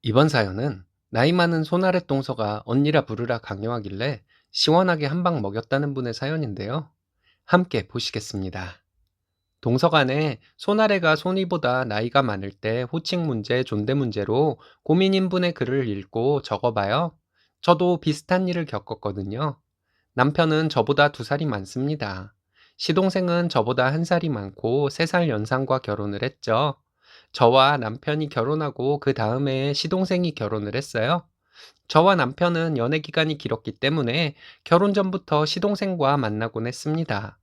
이번 사연은 나이 많은 손아래 동서가 언니라 부르라 강요하길래 시원하게 한 방 먹였다는 분의 사연인데요. 함께 보시겠습니다. 동서간에 손아래가 손이보다 나이가 많을 때 호칭 문제, 존대 문제로 고민인 분의 글을 읽고 적어봐요. 저도 비슷한 일을 겪었거든요. 남편은 저보다 2살이 많습니다. 시동생은 저보다 1살이 많고 3살 연상과 결혼을 했죠. 저와 남편이 결혼하고 그 다음 해에 시동생이 결혼을 했어요. 저와 남편은 연애 기간이 길었기 때문에 결혼 전부터 시동생과 만나곤 했습니다.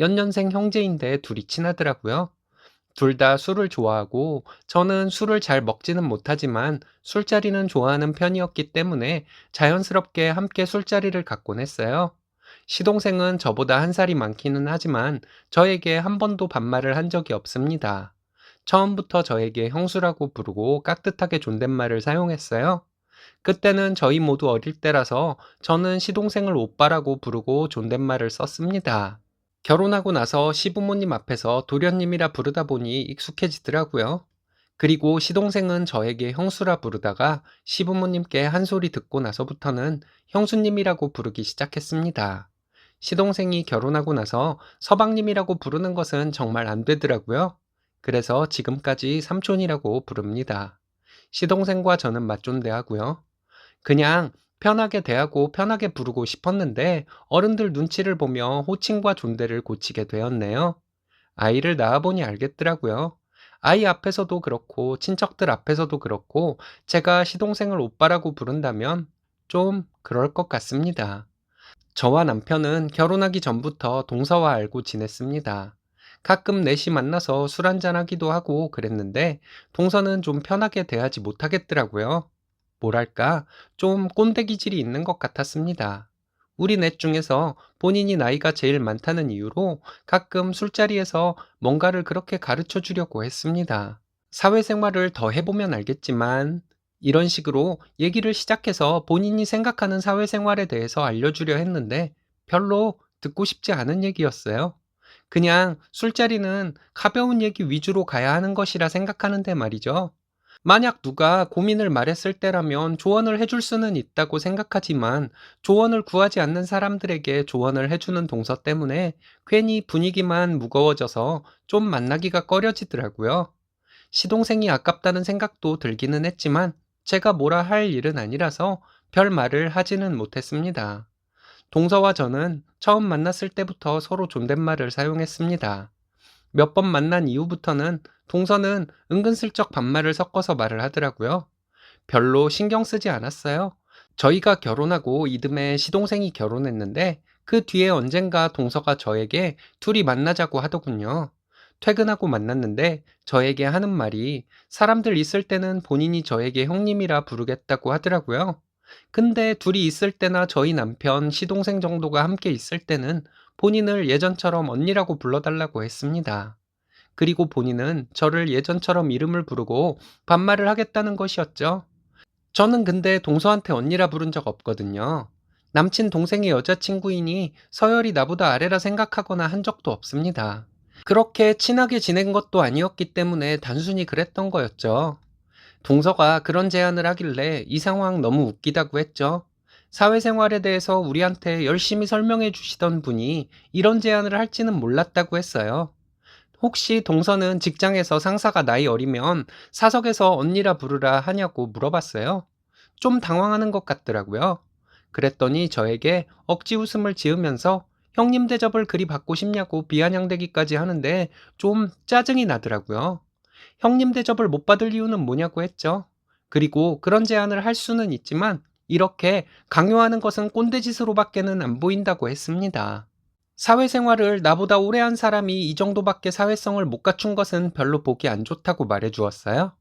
연년생 형제인데 둘이 친하더라고요. 둘 다 술을 좋아하고 저는 술을 잘 먹지는 못하지만 술자리는 좋아하는 편이었기 때문에 자연스럽게 함께 술자리를 갖곤 했어요. 시동생은 저보다 1살이 많기는 하지만 저에게 한 번도 반말을 한 적이 없습니다. 처음부터 저에게 형수라고 부르고 깍듯하게 존댓말을 사용했어요. 그때는 저희 모두 어릴 때라서 저는 시동생을 오빠라고 부르고 존댓말을 썼습니다. 결혼하고 나서 시부모님 앞에서 도련님이라 부르다 보니 익숙해지더라고요. 그리고 시동생은 저에게 형수라 부르다가 시부모님께 한 소리 듣고 나서부터는 형수님이라고 부르기 시작했습니다. 시동생이 결혼하고 나서 서방님이라고 부르는 것은 정말 안 되더라고요. 그래서 지금까지 삼촌이라고 부릅니다. 시동생과 저는 맞존대하고요. 그냥 편하게 대하고 편하게 부르고 싶었는데 어른들 눈치를 보며 호칭과 존대를 고치게 되었네요. 아이를 낳아보니 알겠더라고요. 아이 앞에서도 그렇고 친척들 앞에서도 그렇고 제가 시동생을 오빠라고 부른다면 좀 그럴 것 같습니다. 저와 남편은 결혼하기 전부터 동서와 알고 지냈습니다. 가끔 넷이 만나서 술 한잔 하기도 하고 그랬는데 동서는 좀 편하게 대하지 못하겠더라고요. 뭐랄까, 좀 꼰대 기질이 있는 것 같았습니다. 우리 넷 중에서 본인이 나이가 제일 많다는 이유로 가끔 술자리에서 뭔가를 그렇게 가르쳐 주려고 했습니다. 사회생활을 더 해보면 알겠지만, 이런 식으로 얘기를 시작해서 본인이 생각하는 사회생활에 대해서 알려주려 했는데 별로 듣고 싶지 않은 얘기였어요. 그냥 술자리는 가벼운 얘기 위주로 가야 하는 것이라 생각하는데 말이죠. 만약 누가 고민을 말했을 때라면 조언을 해줄 수는 있다고 생각하지만 조언을 구하지 않는 사람들에게 조언을 해주는 동서 때문에 괜히 분위기만 무거워져서 좀 만나기가 꺼려지더라고요. 시동생이 아깝다는 생각도 들기는 했지만 제가 뭐라 할 일은 아니라서 별 말을 하지는 못했습니다. 동서와 저는 처음 만났을 때부터 서로 존댓말을 사용했습니다. 몇 번 만난 이후부터는 동서는 은근슬쩍 반말을 섞어서 말을 하더라고요. 별로 신경 쓰지 않았어요. 저희가 결혼하고 이듬해 시동생이 결혼했는데 그 뒤에 언젠가 동서가 저에게 둘이 만나자고 하더군요. 퇴근하고 만났는데 저에게 하는 말이 사람들 있을 때는 본인이 저에게 형님이라 부르겠다고 하더라고요. 근데 둘이 있을 때나 저희 남편, 시동생 정도가 함께 있을 때는 본인을 예전처럼 언니라고 불러달라고 했습니다. 그리고 본인은 저를 예전처럼 이름을 부르고 반말을 하겠다는 것이었죠. 저는 근데 동서한테 언니라 부른 적 없거든요. 남친 동생의 여자친구이니 서열이 나보다 아래라 생각하거나 한 적도 없습니다. 그렇게 친하게 지낸 것도 아니었기 때문에 단순히 그랬던 거였죠. 동서가 그런 제안을 하길래 이 상황 너무 웃기다고 했죠. 사회생활에 대해서 우리한테 열심히 설명해 주시던 분이 이런 제안을 할지는 몰랐다고 했어요. 혹시 동서는 직장에서 상사가 나이 어리면 사석에서 언니라 부르라 하냐고 물어봤어요. 좀 당황하는 것 같더라고요. 그랬더니 저에게 억지 웃음을 지으면서 형님 대접을 그리 받고 싶냐고 비아냥대기까지 하는데 좀 짜증이 나더라고요. 형님 대접을 못 받을 이유는 뭐냐고 했죠. 그리고 그런 제안을 할 수는 있지만 이렇게 강요하는 것은 꼰대짓으로밖에는 안 보인다고 했습니다. 사회생활을 나보다 오래 한 사람이 이 정도밖에 사회성을 못 갖춘 것은 별로 보기 안 좋다고 말해 주었어요.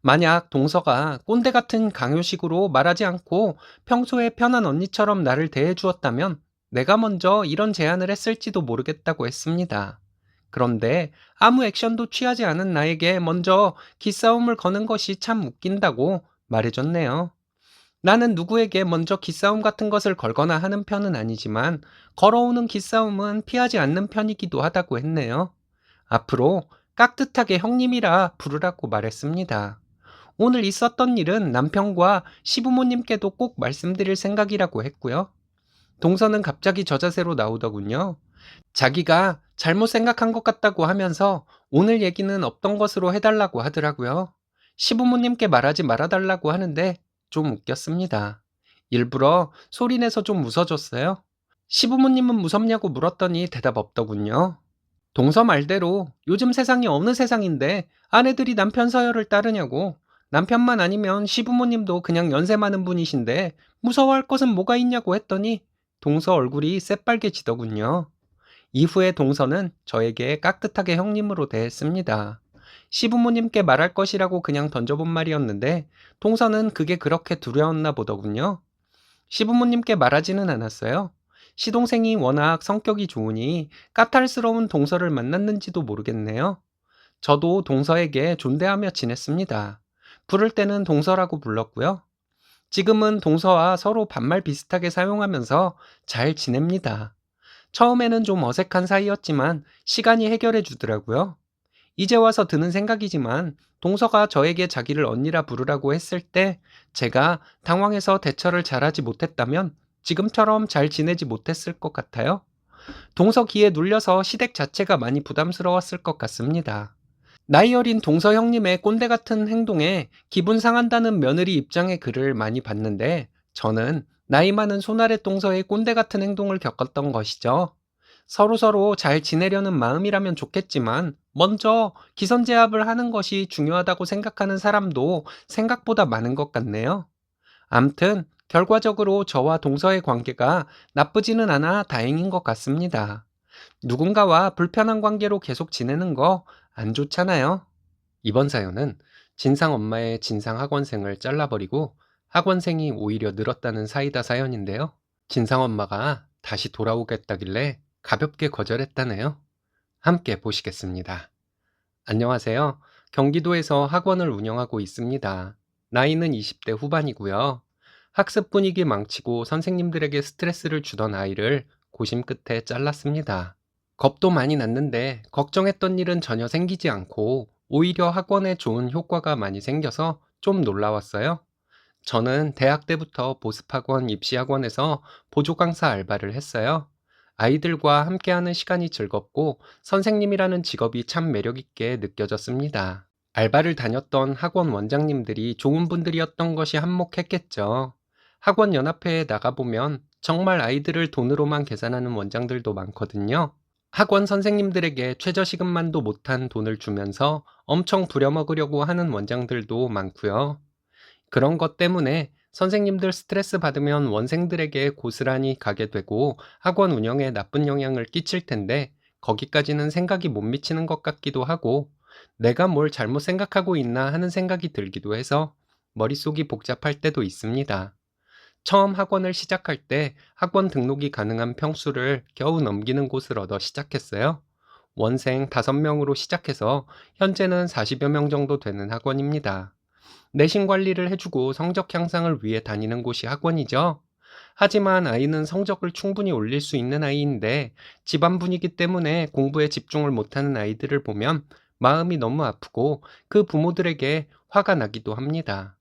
만약 동서가 꼰대 같은 강요식으로 말하지 않고 평소에 편한 언니처럼 나를 대해 주었다면 내가 먼저 이런 제안을 했을지도 모르겠다고 했습니다. 그런데 아무 액션도 취하지 않은 나에게 먼저 기싸움을 거는 것이 참 웃긴다고 말해줬네요. 나는 누구에게 먼저 기싸움 같은 것을 걸거나 하는 편은 아니지만 걸어오는 기싸움은 피하지 않는 편이기도 하다고 했네요. 앞으로 깍듯하게 형님이라 부르라고 말했습니다. 오늘 있었던 일은 남편과 시부모님께도 꼭 말씀드릴 생각이라고 했고요. 동서는 갑자기 저자세로 나오더군요. 자기가 잘못 생각한 것 같다고 하면서 오늘 얘기는 없던 것으로 해달라고 하더라고요. 시부모님께 말하지 말아달라고 하는데 좀 웃겼습니다. 일부러 소리내서 좀 웃어줬어요. 시부모님은 무섭냐고 물었더니 대답 없더군요. 동서 말대로 요즘 세상이 어느 세상인데 아내들이 남편 서열을 따르냐고. 남편만 아니면 시부모님도 그냥 연세 많은 분이신데 무서워할 것은 뭐가 있냐고 했더니 동서 얼굴이 새빨개지더군요. 이후에 동서는 저에게 깍듯하게 형님으로 대했습니다. 시부모님께 말할 것이라고 그냥 던져본 말이었는데 동서는 그게 그렇게 두려웠나 보더군요. 시부모님께 말하지는 않았어요. 시동생이 워낙 성격이 좋으니 까탈스러운 동서를 만났는지도 모르겠네요. 저도 동서에게 존대하며 지냈습니다. 부를 때는 동서라고 불렀고요. 지금은 동서와 서로 반말 비슷하게 사용하면서 잘 지냅니다. 처음에는 좀 어색한 사이였지만 시간이 해결해 주더라고요. 이제 와서 드는 생각이지만 동서가 저에게 자기를 언니라 부르라고 했을 때 제가 당황해서 대처를 잘하지 못했다면 지금처럼 잘 지내지 못했을 것 같아요. 동서 기에 눌려서 시댁 자체가 많이 부담스러웠을 것 같습니다. 나이 어린 동서 형님의 꼰대 같은 행동에 기분 상한다는 며느리 입장의 글을 많이 봤는데 저는 나이 많은 손아래 동서의 꼰대 같은 행동을 겪었던 것이죠. 서로서로 잘 지내려는 마음이라면 좋겠지만 먼저 기선제압을 하는 것이 중요하다고 생각하는 사람도 생각보다 많은 것 같네요. 암튼 결과적으로 저와 동서의 관계가 나쁘지는 않아 다행인 것 같습니다. 누군가와 불편한 관계로 계속 지내는 거 안 좋잖아요. 이번 사연은 진상 엄마의 진상 학원생을 잘라버리고 학원생이 오히려 늘었다는 사이다 사연인데요. 진상 엄마가 다시 돌아오겠다길래 가볍게 거절했다네요. 함께 보시겠습니다. 안녕하세요. 경기도에서 학원을 운영하고 있습니다. 나이는 20대 후반이고요. 학습 분위기 망치고 선생님들에게 스트레스를 주던 아이를 고심 끝에 잘랐습니다. 겁도 많이 났는데 걱정했던 일은 전혀 생기지 않고 오히려 학원에 좋은 효과가 많이 생겨서 좀 놀라웠어요. 저는 대학 때부터 보습학원 입시학원에서 보조 강사 알바를 했어요. 아이들과 함께하는 시간이 즐겁고 선생님이라는 직업이 참 매력있게 느껴졌습니다. 알바를 다녔던 학원 원장님들이 좋은 분들이었던 것이 한몫했겠죠. 학원 연합회에 나가보면 정말 아이들을 돈으로만 계산하는 원장들도 많거든요. 학원 선생님들에게 최저시급만도 못한 돈을 주면서 엄청 부려먹으려고 하는 원장들도 많고요. 그런 것 때문에 선생님들 스트레스 받으면 원생들에게 고스란히 가게 되고 학원 운영에 나쁜 영향을 끼칠 텐데 거기까지는 생각이 못 미치는 것 같기도 하고 내가 뭘 잘못 생각하고 있나 하는 생각이 들기도 해서 머릿속이 복잡할 때도 있습니다. 처음 학원을 시작할 때 학원 등록이 가능한 평수를 겨우 넘기는 곳을 얻어 시작했어요. 원생 5명으로 시작해서 현재는 40여 명 정도 되는 학원입니다. 내신 관리를 해주고 성적 향상을 위해 다니는 곳이 학원이죠. 하지만 아이는 성적을 충분히 올릴 수 있는 아이인데 집안 분위기 때문에 공부에 집중을 못하는 아이들을 보면 마음이 너무 아프고 그 부모들에게 화가 나기도 합니다.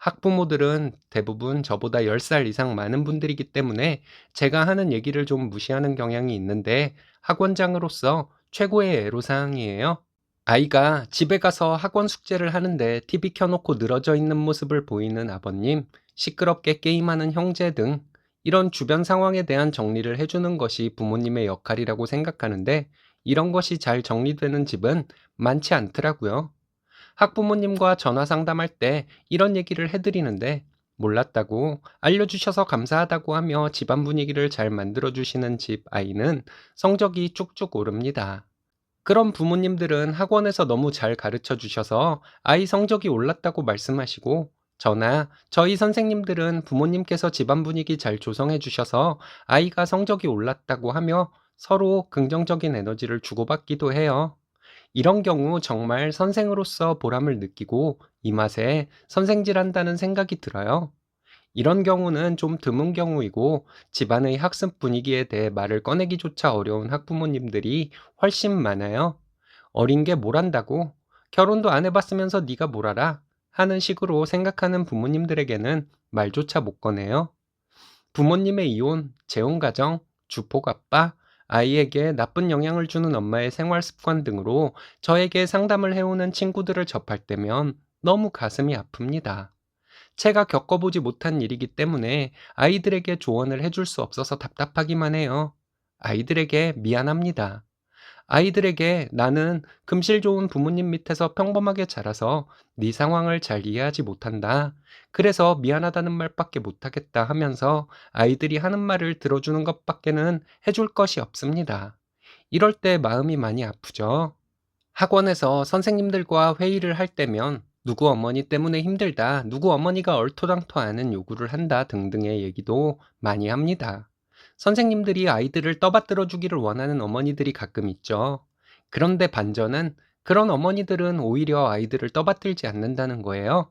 학부모들은 대부분 저보다 10살 이상 많은 분들이기 때문에 제가 하는 얘기를 좀 무시하는 경향이 있는데 학원장으로서 최고의 애로사항이에요. 아이가 집에 가서 학원 숙제를 하는데 TV 켜놓고 늘어져 있는 모습을 보이는 아버님, 시끄럽게 게임하는 형제 등 이런 주변 상황에 대한 정리를 해주는 것이 부모님의 역할이라고 생각하는데 이런 것이 잘 정리되는 집은 많지 않더라고요. 학부모님과 전화 상담할 때 이런 얘기를 해드리는데 몰랐다고 알려주셔서 감사하다고 하며 집안 분위기를 잘 만들어주시는 집 아이는 성적이 쭉쭉 오릅니다. 그런 부모님들은 학원에서 너무 잘 가르쳐 주셔서 아이 성적이 올랐다고 말씀하시고 저나 저희 선생님들은 부모님께서 집안 분위기 잘 조성해 주셔서 아이가 성적이 올랐다고 하며 서로 긍정적인 에너지를 주고받기도 해요. 이런 경우 정말 선생으로서 보람을 느끼고 이 맛에 선생질한다는 생각이 들어요. 이런 경우는 좀 드문 경우이고 집안의 학습 분위기에 대해 말을 꺼내기조차 어려운 학부모님들이 훨씬 많아요. 어린 게 뭘 안다고? 결혼도 안 해봤으면서 네가 뭘 알아? 하는 식으로 생각하는 부모님들에게는 말조차 못 꺼내요. 부모님의 이혼, 재혼가정, 주폭 아빠, 아이에게 나쁜 영향을 주는 엄마의 생활 습관 등으로 저에게 상담을 해오는 친구들을 접할 때면 너무 가슴이 아픕니다. 제가 겪어보지 못한 일이기 때문에 아이들에게 조언을 해줄 수 없어서 답답하기만 해요. 아이들에게 미안합니다. 아이들에게 나는 금실 좋은 부모님 밑에서 평범하게 자라서 네 상황을 잘 이해하지 못한다. 그래서 미안하다는 말밖에 못하겠다 하면서 아이들이 하는 말을 들어주는 것밖에는 해줄 것이 없습니다. 이럴 때 마음이 많이 아프죠. 학원에서 선생님들과 회의를 할 때면 누구 어머니 때문에 힘들다, 누구 어머니가 얼토당토하는 요구를 한다 등등의 얘기도 많이 합니다. 선생님들이 아이들을 떠받들어 주기를 원하는 어머니들이 가끔 있죠. 그런데 반전은 그런 어머니들은 오히려 아이들을 떠받들지 않는다는 거예요.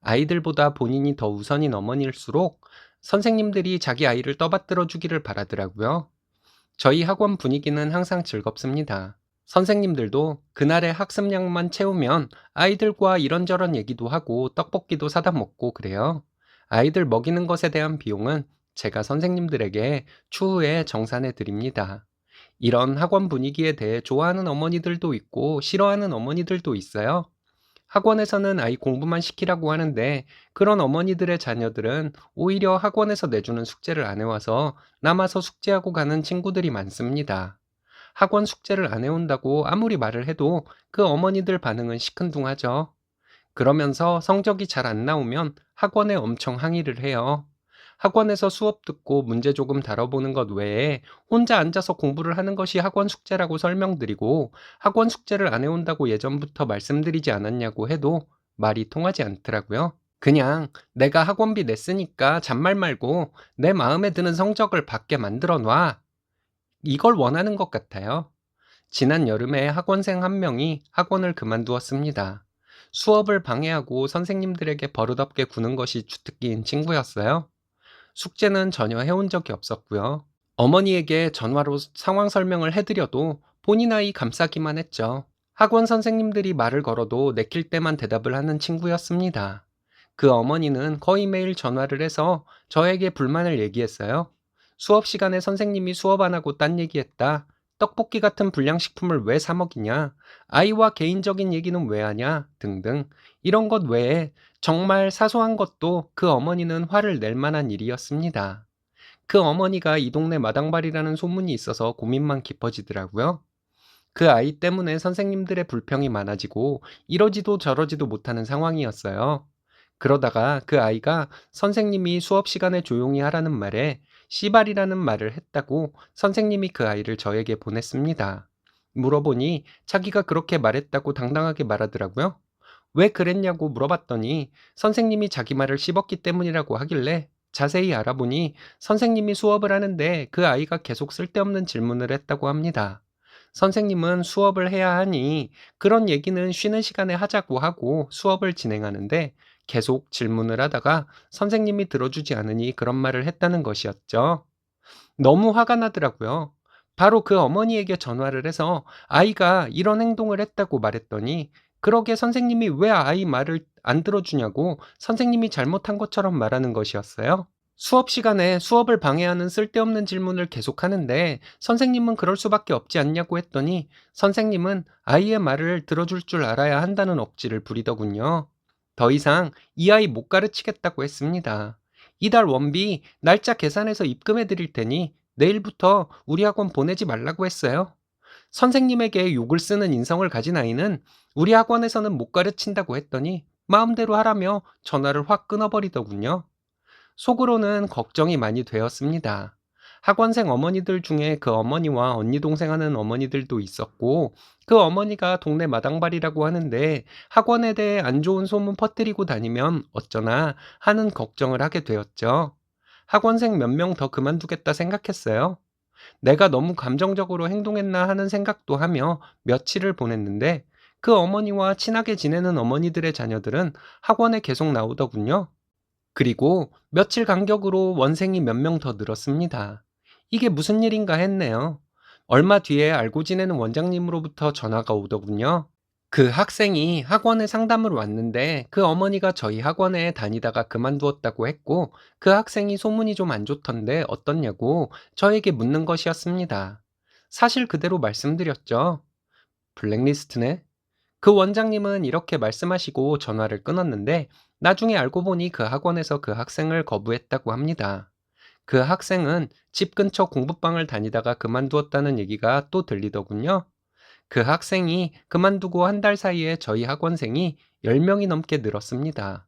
아이들보다 본인이 더 우선인 어머니일수록 선생님들이 자기 아이를 떠받들어 주기를 바라더라고요. 저희 학원 분위기는 항상 즐겁습니다. 선생님들도 그날의 학습량만 채우면 아이들과 이런저런 얘기도 하고 떡볶이도 사다 먹고 그래요. 아이들 먹이는 것에 대한 비용은 제가 선생님들에게 추후에 정산해 드립니다. 이런 학원 분위기에 대해 좋아하는 어머니들도 있고 싫어하는 어머니들도 있어요. 학원에서는 아이 공부만 시키라고 하는데 그런 어머니들의 자녀들은 오히려 학원에서 내주는 숙제를 안 해와서 남아서 숙제하고 가는 친구들이 많습니다. 학원 숙제를 안 해온다고 아무리 말을 해도 그 어머니들 반응은 시큰둥하죠. 그러면서 성적이 잘 안 나오면 학원에 엄청 항의를 해요. 학원에서 수업 듣고 문제 조금 다뤄보는 것 외에 혼자 앉아서 공부를 하는 것이 학원 숙제라고 설명드리고 학원 숙제를 안 해온다고 예전부터 말씀드리지 않았냐고 해도 말이 통하지 않더라고요. 그냥 내가 학원비 냈으니까 잔말 말고 내 마음에 드는 성적을 받게 만들어 놔. 이걸 원하는 것 같아요. 지난 여름에 학원생 한 명이 학원을 그만두었습니다. 수업을 방해하고 선생님들에게 버릇없게 구는 것이 주특기인 친구였어요. 숙제는 전혀 해온 적이 없었고요. 어머니에게 전화로 상황 설명을 해드려도 본인 아이 감싸기만 했죠. 학원 선생님들이 말을 걸어도 내킬 때만 대답을 하는 친구였습니다. 그 어머니는 거의 매일 전화를 해서 저에게 불만을 얘기했어요. 수업 시간에 선생님이 수업 안 하고 딴 얘기했다. 떡볶이 같은 불량식품을 왜 사 먹이냐? 아이와 개인적인 얘기는 왜 하냐? 등등. 이런 것 외에 정말 사소한 것도 그 어머니는 화를 낼 만한 일이었습니다. 그 어머니가 이 동네 마당발이라는 소문이 있어서 고민만 깊어지더라고요. 그 아이 때문에 선생님들의 불평이 많아지고 이러지도 저러지도 못하는 상황이었어요. 그러다가 그 아이가 선생님이 수업 시간에 조용히 하라는 말에 씨발이라는 말을 했다고 선생님이 그 아이를 저에게 보냈습니다. 물어보니 자기가 그렇게 말했다고 당당하게 말하더라고요. 왜 그랬냐고 물어봤더니 선생님이 자기 말을 씹었기 때문이라고 하길래 자세히 알아보니 선생님이 수업을 하는데 그 아이가 계속 쓸데없는 질문을 했다고 합니다. 선생님은 수업을 해야 하니 그런 얘기는 쉬는 시간에 하자고 하고 수업을 진행하는데 계속 질문을 하다가 선생님이 들어주지 않으니 그런 말을 했다는 것이었죠. 너무 화가 나더라고요. 바로 그 어머니에게 전화를 해서 아이가 이런 행동을 했다고 말했더니 그러게 선생님이 왜 아이 말을 안 들어주냐고 선생님이 잘못한 것처럼 말하는 것이었어요. 수업 시간에 수업을 방해하는 쓸데없는 질문을 계속하는데 선생님은 그럴 수밖에 없지 않냐고 했더니 선생님은 아이의 말을 들어줄 줄 알아야 한다는 억지를 부리더군요. 더 이상 이 아이 못 가르치겠다고 했습니다. 이달 원비 날짜 계산해서 입금해 드릴 테니 내일부터 우리 학원 보내지 말라고 했어요. 선생님에게 욕을 쓰는 인성을 가진 아이는 우리 학원에서는 못 가르친다고 했더니 마음대로 하라며 전화를 확 끊어버리더군요. 속으로는 걱정이 많이 되었습니다. 학원생 어머니들 중에 그 어머니와 언니 동생 하는 어머니들도 있었고 그 어머니가 동네 마당발이라고 하는데 학원에 대해 안 좋은 소문 퍼뜨리고 다니면 어쩌나 하는 걱정을 하게 되었죠. 학원생 몇 명 더 그만두겠다 생각했어요. 내가 너무 감정적으로 행동했나 하는 생각도 하며 며칠을 보냈는데 그 어머니와 친하게 지내는 어머니들의 자녀들은 학원에 계속 나오더군요. 그리고 며칠 간격으로 원생이 몇 명 더 늘었습니다. 이게 무슨 일인가 했네요. 얼마 뒤에 알고 지내는 원장님으로부터 전화가 오더군요. 그 학생이 학원에 상담을 왔는데 그 어머니가 저희 학원에 다니다가 그만두었다고 했고 그 학생이 소문이 좀 안 좋던데 어떻냐고 저에게 묻는 것이었습니다. 사실 그대로 말씀드렸죠. 블랙리스트네? 그 원장님은 이렇게 말씀하시고 전화를 끊었는데 나중에 알고 보니 그 학원에서 그 학생을 거부했다고 합니다. 그 학생은 집 근처 공부방을 다니다가 그만두었다는 얘기가 또 들리더군요. 그 학생이 그만두고 한 달 사이에 저희 학원생이 10명이 넘게 늘었습니다.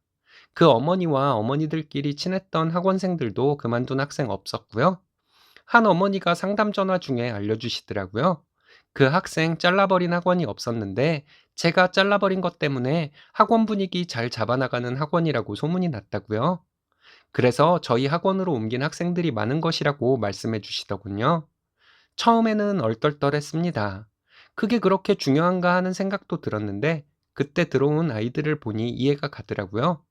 그 어머니와 어머니들끼리 친했던 학원생들도 그만둔 학생 없었고요. 한 어머니가 상담 전화 중에 알려주시더라고요. 그 학생 잘라버린 학원이 없었는데 제가 잘라버린 것 때문에 학원 분위기 잘 잡아나가는 학원이라고 소문이 났다고요. 그래서 저희 학원으로 옮긴 학생들이 많은 것이라고 말씀해 주시더군요. 처음에는 얼떨떨했습니다. 그게 그렇게 중요한가 하는 생각도 들었는데 그때 들어온 아이들을 보니 이해가 가더라고요.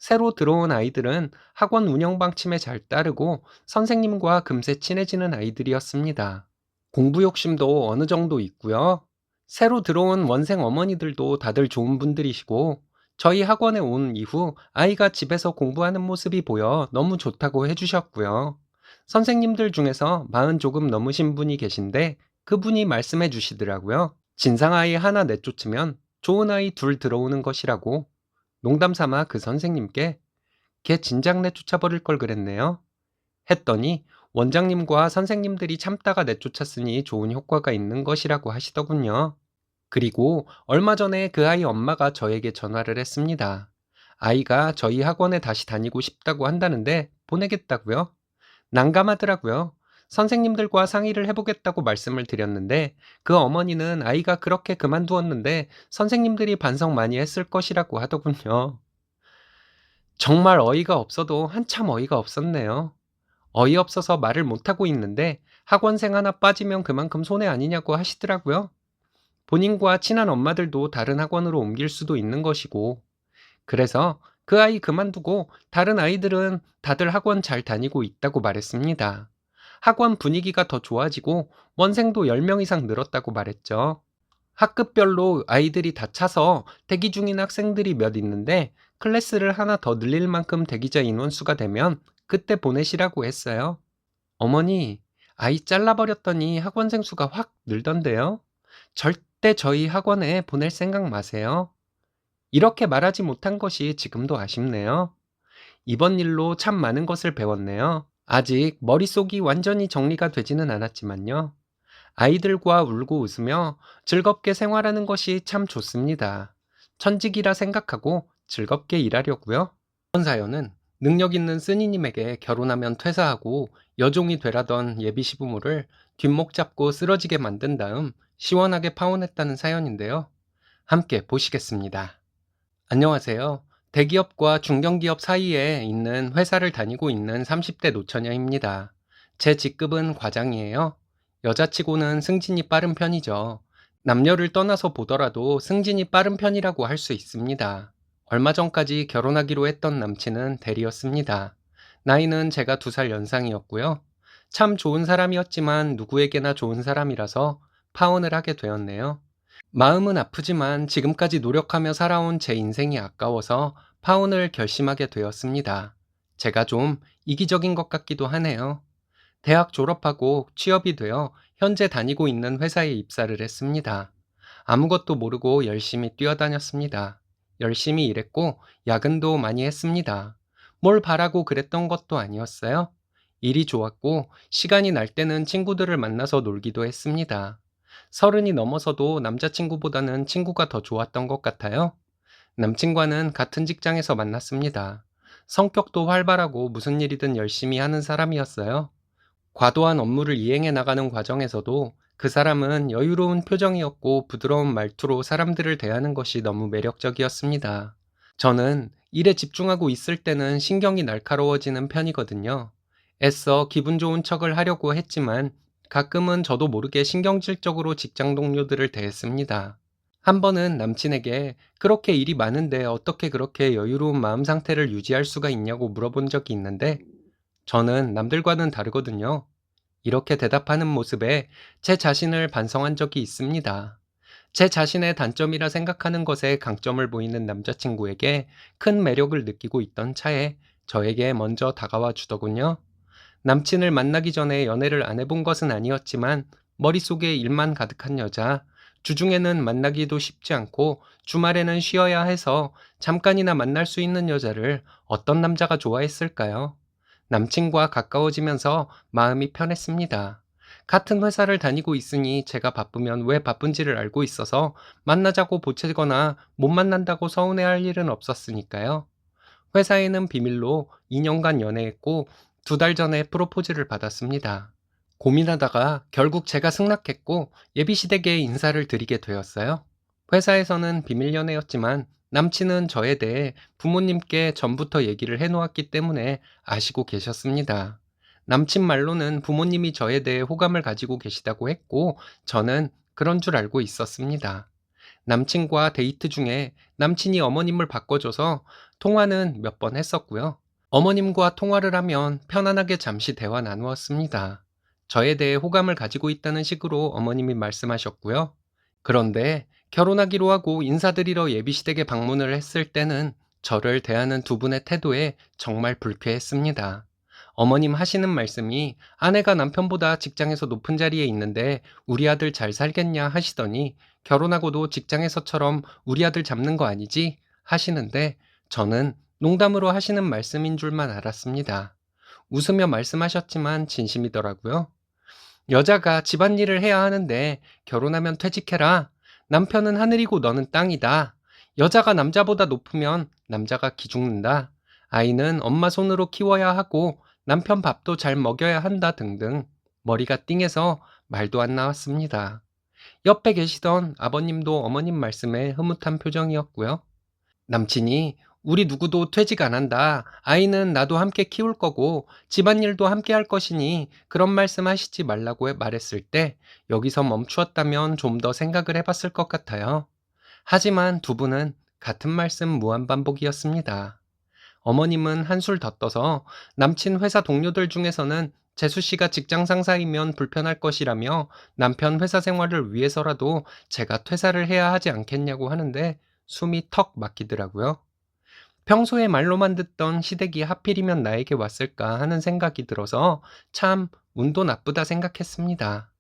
새로 들어온 아이들은 학원 운영 방침에 잘 따르고 선생님과 금세 친해지는 아이들이었습니다. 공부 욕심도 어느 정도 있고요. 새로 들어온 원생 어머니들도 다들 좋은 분들이시고 저희 학원에 온 이후 아이가 집에서 공부하는 모습이 보여 너무 좋다고 해주셨고요. 선생님들 중에서 40 조금 넘으신 분이 계신데 그분이 말씀해 주시더라고요. 진상아이 하나 내쫓으면 좋은 아이 둘 들어오는 것이라고. 농담 삼아 그 선생님께 걔 진작 내쫓아버릴 걸 그랬네요. 했더니 원장님과 선생님들이 참다가 내쫓았으니 좋은 효과가 있는 것이라고 하시더군요. 그리고 얼마 전에 그 아이 엄마가 저에게 전화를 했습니다. 아이가 저희 학원에 다시 다니고 싶다고 한다는데 보내겠다고요? 난감하더라고요. 선생님들과 상의를 해보겠다고 말씀을 드렸는데 그 어머니는 아이가 그렇게 그만두었는데 선생님들이 반성 많이 했을 것이라고 하더군요. 정말 어이가 없어도 한참 어이가 없었네요. 어이없어서 말을 못하고 있는데 학원생 하나 빠지면 그만큼 손해 아니냐고 하시더라고요. 본인과 친한 엄마들도 다른 학원으로 옮길 수도 있는 것이고, 그래서 그 아이 그만두고 다른 아이들은 다들 학원 잘 다니고 있다고 말했습니다. 학원 분위기가 더 좋아지고 원생도 10명 이상 늘었다고 말했죠. 학급별로 아이들이 다 차서 대기 중인 학생들이 몇 있는데 클래스를 하나 더 늘릴 만큼 대기자 인원수가 되면 그때 보내시라고 했어요. 어머니, 아이 잘라버렸더니 학원생 수가 확 늘던데요. 절대 저희 학원에 보낼 생각 마세요. 이렇게 말하지 못한 것이 지금도 아쉽네요. 이번 일로 참 많은 것을 배웠네요. 아직 머릿속이 완전히 정리가 되지는 않았지만요. 아이들과 울고 웃으며 즐겁게 생활하는 것이 참 좋습니다. 천직이라 생각하고 즐겁게 일하려고요. 이번 사연은 능력 있는 쓰니님에게 결혼하면 퇴사하고 여종이 되라던 예비 시부모를 뒷목 잡고 쓰러지게 만든 다음 시원하게 파혼했다는 사연인데요. 함께 보시겠습니다. 안녕하세요. 대기업과 중견기업 사이에 있는 회사를 다니고 있는 30대 노처녀입니다. 제 직급은 과장이에요. 여자치고는 승진이 빠른 편이죠. 남녀를 떠나서 보더라도 승진이 빠른 편이라고 할 수 있습니다. 얼마 전까지 결혼하기로 했던 남친은 대리였습니다. 나이는 제가 2살 연상이었고요. 참 좋은 사람이었지만 누구에게나 좋은 사람이라서 파혼을 하게 되었네요. 마음은 아프지만 지금까지 노력하며 살아온 제 인생이 아까워서 파혼을 결심하게 되었습니다. 제가 좀 이기적인 것 같기도 하네요. 대학 졸업하고 취업이 되어 현재 다니고 있는 회사에 입사를 했습니다. 아무것도 모르고 열심히 뛰어다녔습니다. 열심히 일했고 야근도 많이 했습니다. 뭘 바라고 그랬던 것도 아니었어요. 일이 좋았고 시간이 날 때는 친구들을 만나서 놀기도 했습니다. 30이 넘어서도 남자친구보다는 친구가 더 좋았던 것 같아요. 남친과는 같은 직장에서 만났습니다. 성격도 활발하고 무슨 일이든 열심히 하는 사람이었어요. 과도한 업무를 이행해 나가는 과정에서도 그 사람은 여유로운 표정이었고 부드러운 말투로 사람들을 대하는 것이 너무 매력적이었습니다. 저는 일에 집중하고 있을 때는 신경이 날카로워지는 편이거든요. 애써 기분 좋은 척을 하려고 했지만 가끔은 저도 모르게 신경질적으로 직장 동료들을 대했습니다. 한 번은 남친에게 그렇게 일이 많은데 어떻게 그렇게 여유로운 마음 상태를 유지할 수가 있냐고 물어본 적이 있는데 저는 남들과는 다르거든요. 이렇게 대답하는 모습에 제 자신을 반성한 적이 있습니다. 제 자신의 단점이라 생각하는 것에 강점을 보이는 남자친구에게 큰 매력을 느끼고 있던 차에 저에게 먼저 다가와 주더군요. 남친을 만나기 전에 연애를 안 해본 것은 아니었지만 머릿속에 일만 가득한 여자, 주중에는 만나기도 쉽지 않고 주말에는 쉬어야 해서 잠깐이나 만날 수 있는 여자를 어떤 남자가 좋아했을까요? 남친과 가까워지면서 마음이 편했습니다. 같은 회사를 다니고 있으니 제가 바쁘면 왜 바쁜지를 알고 있어서 만나자고 보채거나 못 만난다고 서운해할 일은 없었으니까요. 회사에는 비밀로 2년간 연애했고 2달 전에 프로포즈를 받았습니다. 고민하다가 결국 제가 승낙했고 예비시댁에 인사를 드리게 되었어요. 회사에서는 비밀 연애였지만 남친은 저에 대해 부모님께 전부터 얘기를 해놓았기 때문에 아시고 계셨습니다. 남친 말로는 부모님이 저에 대해 호감을 가지고 계시다고 했고 저는 그런 줄 알고 있었습니다. 남친과 데이트 중에 남친이 어머님을 바꿔줘서 통화는 몇 번 했었고요. 어머님과 통화를 하면 편안하게 잠시 대화 나누었습니다. 저에 대해 호감을 가지고 있다는 식으로 어머님이 말씀하셨고요. 그런데 결혼하기로 하고 인사드리러 예비시댁에 방문을 했을 때는 저를 대하는 두 분의 태도에 정말 불쾌했습니다. 어머님 하시는 말씀이 아내가 남편보다 직장에서 높은 자리에 있는데 우리 아들 잘 살겠냐 하시더니 결혼하고도 직장에서처럼 우리 아들 잡는 거 아니지? 하시는데 저는 농담으로 하시는 말씀인 줄만 알았습니다. 웃으며 말씀하셨지만 진심이더라고요. 여자가 집안일을 해야 하는데 결혼하면 퇴직해라. 남편은 하늘이고 너는 땅이다. 여자가 남자보다 높으면 남자가 기죽는다. 아이는 엄마 손으로 키워야 하고 남편 밥도 잘 먹여야 한다 등등 머리가 띵해서 말도 안 나왔습니다. 옆에 계시던 아버님도 어머님 말씀에 흐뭇한 표정이었고요. 남친이 우리 누구도 퇴직 안 한다. 아이는 나도 함께 키울 거고 집안일도 함께 할 것이니 그런 말씀 하시지 말라고 말했을 때 여기서 멈추었다면 좀 더 생각을 해봤을 것 같아요. 하지만 두 분은 같은 말씀 무한반복이었습니다. 어머님은 한술 더 떠서 남친 회사 동료들 중에서는 재수 씨가 직장 상사이면 불편할 것이라며 남편 회사 생활을 위해서라도 제가 퇴사를 해야 하지 않겠냐고 하는데 숨이 턱 막히더라고요. 평소에 말로만 듣던 시댁이 하필이면 나에게 왔을까 하는 생각이 들어서 참 운도 나쁘다 생각했습니다.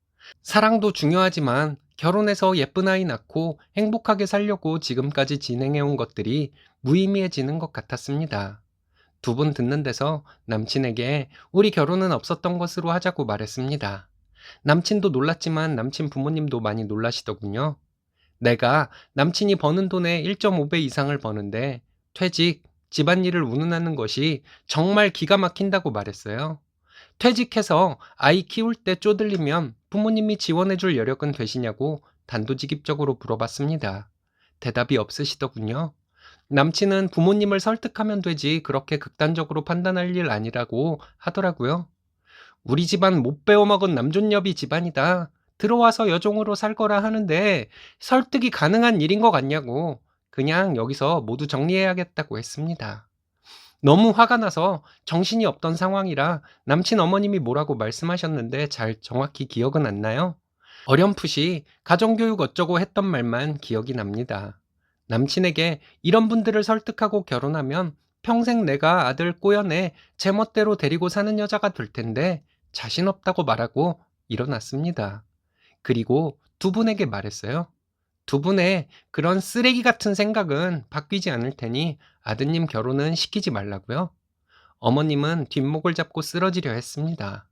사랑도 중요하지만 결혼해서 예쁜 아이 낳고 행복하게 살려고 지금까지 진행해온 것들이 무의미해지는 것 같았습니다. 두 분 듣는 데서 남친에게 우리 결혼은 없었던 것으로 하자고 말했습니다. 남친도 놀랐지만 남친 부모님도 많이 놀라시더군요. 내가 남친이 버는 돈의 1.5배 이상을 버는데 퇴직, 집안일을 운운하는 것이 정말 기가 막힌다고 말했어요. 퇴직해서 아이 키울 때 쪼들리면 부모님이 지원해줄 여력은 되시냐고 단도직입적으로 물어봤습니다. 대답이 없으시더군요. 남친은 부모님을 설득하면 되지 그렇게 극단적으로 판단할 일 아니라고 하더라고요. 우리 집안 못 배워먹은 남존여비 집안이다. 들어와서 여종으로 살 거라 하는데 설득이 가능한 일인 것 같냐고 그냥 여기서 모두 정리해야겠다고 했습니다. 너무 화가 나서 정신이 없던 상황이라 남친 어머님이 뭐라고 말씀하셨는데 잘 정확히 기억은 안 나요. 어렴풋이 가정교육 어쩌고 했던 말만 기억이 납니다. 남친에게 이런 분들을 설득하고 결혼하면 평생 내가 아들 꼬여내 제 멋대로 데리고 사는 여자가 될 텐데 자신 없다고 말하고 일어났습니다. 그리고 두 분에게 말했어요. 두 분의 그런 쓰레기 같은 생각은 바뀌지 않을 테니 아드님 결혼은 시키지 말라고요. 어머님은 뒷목을 잡고 쓰러지려 했습니다.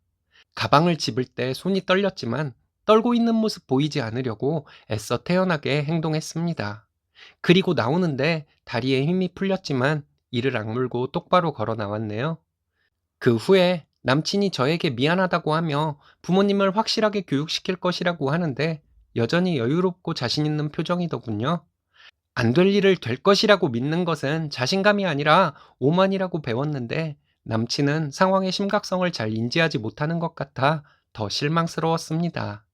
가방을 집을 때 손이 떨렸지만 떨고 있는 모습 보이지 않으려고 애써 태연하게 행동했습니다. 그리고 나오는데 다리에 힘이 풀렸지만 이를 악물고 똑바로 걸어 나왔네요. 그 후에 남친이 저에게 미안하다고 하며 부모님을 확실하게 교육시킬 것이라고 하는데 여전히 여유롭고 자신 있는 표정이더군요. 안 될 일을 될 것이라고 믿는 것은 자신감이 아니라 오만이라고 배웠는데 남친은 상황의 심각성을 잘 인지하지 못하는 것 같아 더 실망스러웠습니다.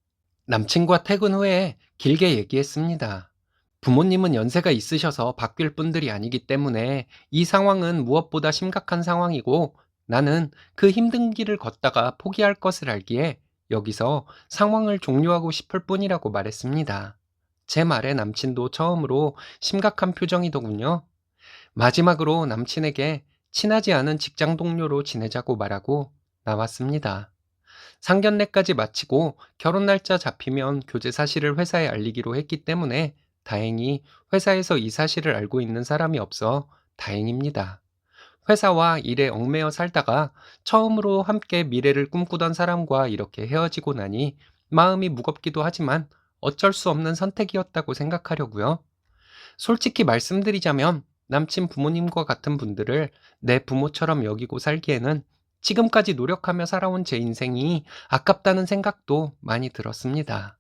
남친과 퇴근 후에 길게 얘기했습니다. 부모님은 연세가 있으셔서 바뀔 분들이 아니기 때문에 이 상황은 무엇보다 심각한 상황이고 나는 그 힘든 길을 걷다가 포기할 것을 알기에 여기서 상황을 종료하고 싶을 뿐이라고 말했습니다. 제 말에 남친도 처음으로 심각한 표정이더군요. 마지막으로 남친에게 친하지 않은 직장 동료로 지내자고 말하고 나왔습니다. 상견례까지 마치고 결혼 날짜 잡히면 교제 사실을 회사에 알리기로 했기 때문에 다행히 회사에서 이 사실을 알고 있는 사람이 없어 다행입니다. 회사와 일에 얽매여 살다가 처음으로 함께 미래를 꿈꾸던 사람과 이렇게 헤어지고 나니 마음이 무겁기도 하지만 어쩔 수 없는 선택이었다고 생각하려고요. 솔직히 말씀드리자면 남친 부모님과 같은 분들을 내 부모처럼 여기고 살기에는 지금까지 노력하며 살아온 제 인생이 아깝다는 생각도 많이 들었습니다.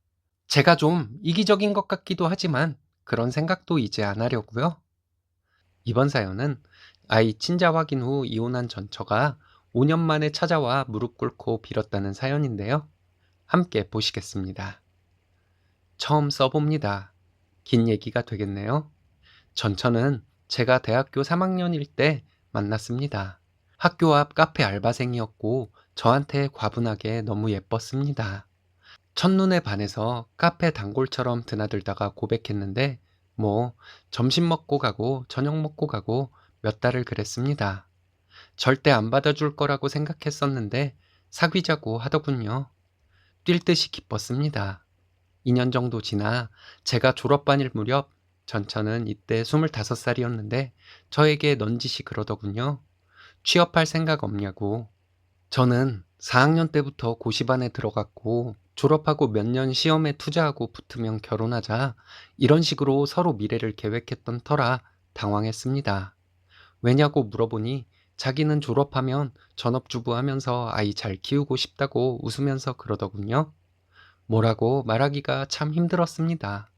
제가 좀 이기적인 것 같기도 하지만 그런 생각도 이제 안 하려고요. 이번 사연은 아이 친자 확인 후 이혼한 전처가 5년 만에 찾아와 무릎 꿇고 빌었다는 사연인데요. 함께 보시겠습니다. 처음 써봅니다. 긴 얘기가 되겠네요. 전처는 제가 대학교 3학년일 때 만났습니다. 학교 앞 카페 알바생이었고 저한테 과분하게 너무 예뻤습니다. 첫눈에 반해서 카페 단골처럼 드나들다가 고백했는데 뭐 점심 먹고 가고 저녁 먹고 가고 몇 달을 그랬습니다. 절대 안 받아줄 거라고 생각했었는데 사귀자고 하더군요. 뛸 듯이 기뻤습니다. 2년 정도 지나 제가 졸업반일 무렵 전처는 이때 25살이었는데 저에게 넌지시 그러더군요. 취업할 생각 없냐고. 저는 4학년 때부터 고시반에 들어갔고 졸업하고 몇 년 시험에 투자하고 붙으면 결혼하자 이런 식으로 서로 미래를 계획했던 터라 당황했습니다. 왜냐고 물어보니 자기는 졸업하면 전업주부 하면서 아이 잘 키우고 싶다고 웃으면서 그러더군요. 뭐라고 말하기가 참 힘들었습니다.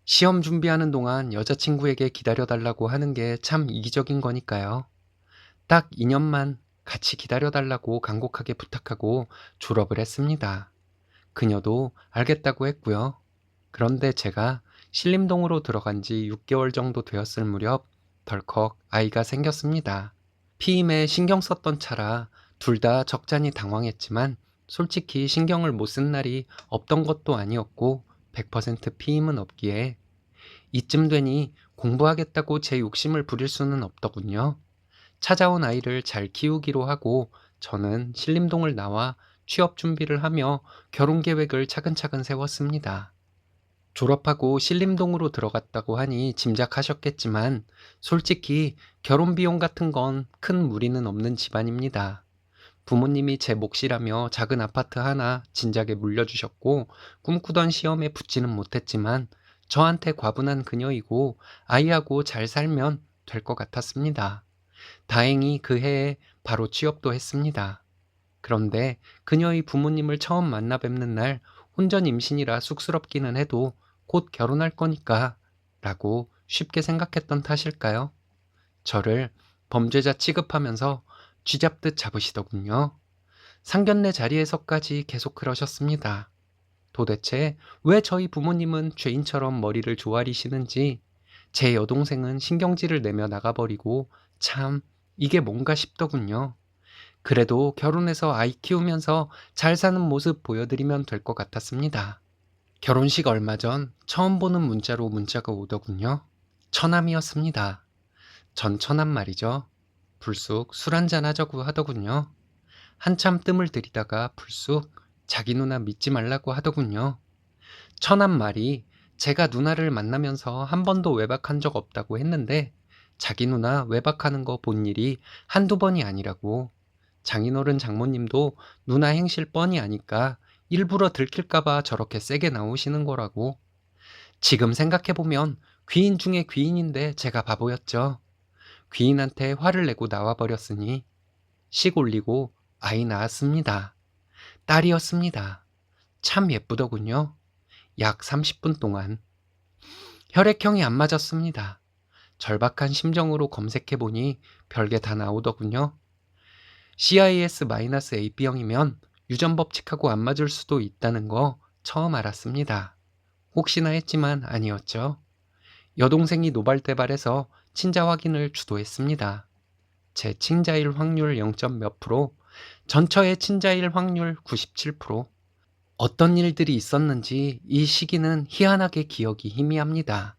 시험 준비하는 동안 여자친구에게 기다려달라고 하는 게 참 이기적인 거니까요. 딱 2년만 같이 기다려달라고 간곡하게 부탁하고 졸업을 했습니다. 그녀도 알겠다고 했고요. 그런데 제가 신림동으로 들어간 지 6개월 정도 되었을 무렵 덜컥 아이가 생겼습니다. 피임에 신경 썼던 차라 둘 다 적잖이 당황했지만 솔직히 신경을 못 쓴 날이 없던 것도 아니었고 100% 피임은 없기에 이쯤 되니 공부하겠다고 제 욕심을 부릴 수는 없더군요. 찾아온 아이를 잘 키우기로 하고 저는 신림동을 나와 취업 준비를 하며 결혼 계획을 차근차근 세웠습니다. 졸업하고 신림동으로 들어갔다고 하니 짐작하셨겠지만 솔직히 결혼 비용 같은 건 큰 무리는 없는 집안입니다. 부모님이 제 몫이라며 작은 아파트 하나 진작에 물려주셨고 꿈꾸던 시험에 붙지는 못했지만 저한테 과분한 그녀이고 아이하고 잘 살면 될 것 같았습니다. 다행히 그 해에 바로 취업도 했습니다. 그런데 그녀의 부모님을 처음 만나 뵙는 날 혼전 임신이라 쑥스럽기는 해도 곧 결혼할 거니까 라고 쉽게 생각했던 탓일까요? 저를 범죄자 취급하면서 쥐잡듯 잡으시더군요. 상견례 자리에서까지 계속 그러셨습니다. 도대체 왜 저희 부모님은 죄인처럼 머리를 조아리시는지 제 여동생은 신경질을 내며 나가버리고 참 이게 뭔가 싶더군요. 그래도 결혼해서 아이 키우면서 잘 사는 모습 보여드리면 될 것 같았습니다. 결혼식 얼마 전 처음 보는 문자로 문자가 오더군요. 처남이었습니다. 전 처남 말이죠. 불쑥 술 한잔 하자고 하더군요. 한참 뜸을 들이다가 불쑥 자기 누나 믿지 말라고 하더군요. 처남 말이 제가 누나를 만나면서 한 번도 외박한 적 없다고 했는데 자기 누나 외박하는 거 본 일이 한두 번이 아니라고. 장인어른 장모님도 누나 행실 뻔히 아니까 일부러 들킬까봐 저렇게 세게 나오시는 거라고. 지금 생각해보면 귀인 중에 귀인인데 제가 바보였죠. 귀인한테 화를 내고 나와버렸으니 식 올리고 아이 낳았습니다. 딸이었습니다. 참 예쁘더군요. 약 30분 동안. 혈액형이 안 맞았습니다. 절박한 심정으로 검색해보니 별게 다 나오더군요. CIS-AB형이면 유전 법칙하고 안 맞을 수도 있다는 거 처음 알았습니다. 혹시나 했지만 아니었죠. 여동생이 노발대발해서 친자 확인을 주도했습니다. 제 친자일 확률 0. 몇 프로, 전처의 친자일 확률 97%. 어떤 일들이 있었는지 이 시기는 희한하게 기억이 희미합니다.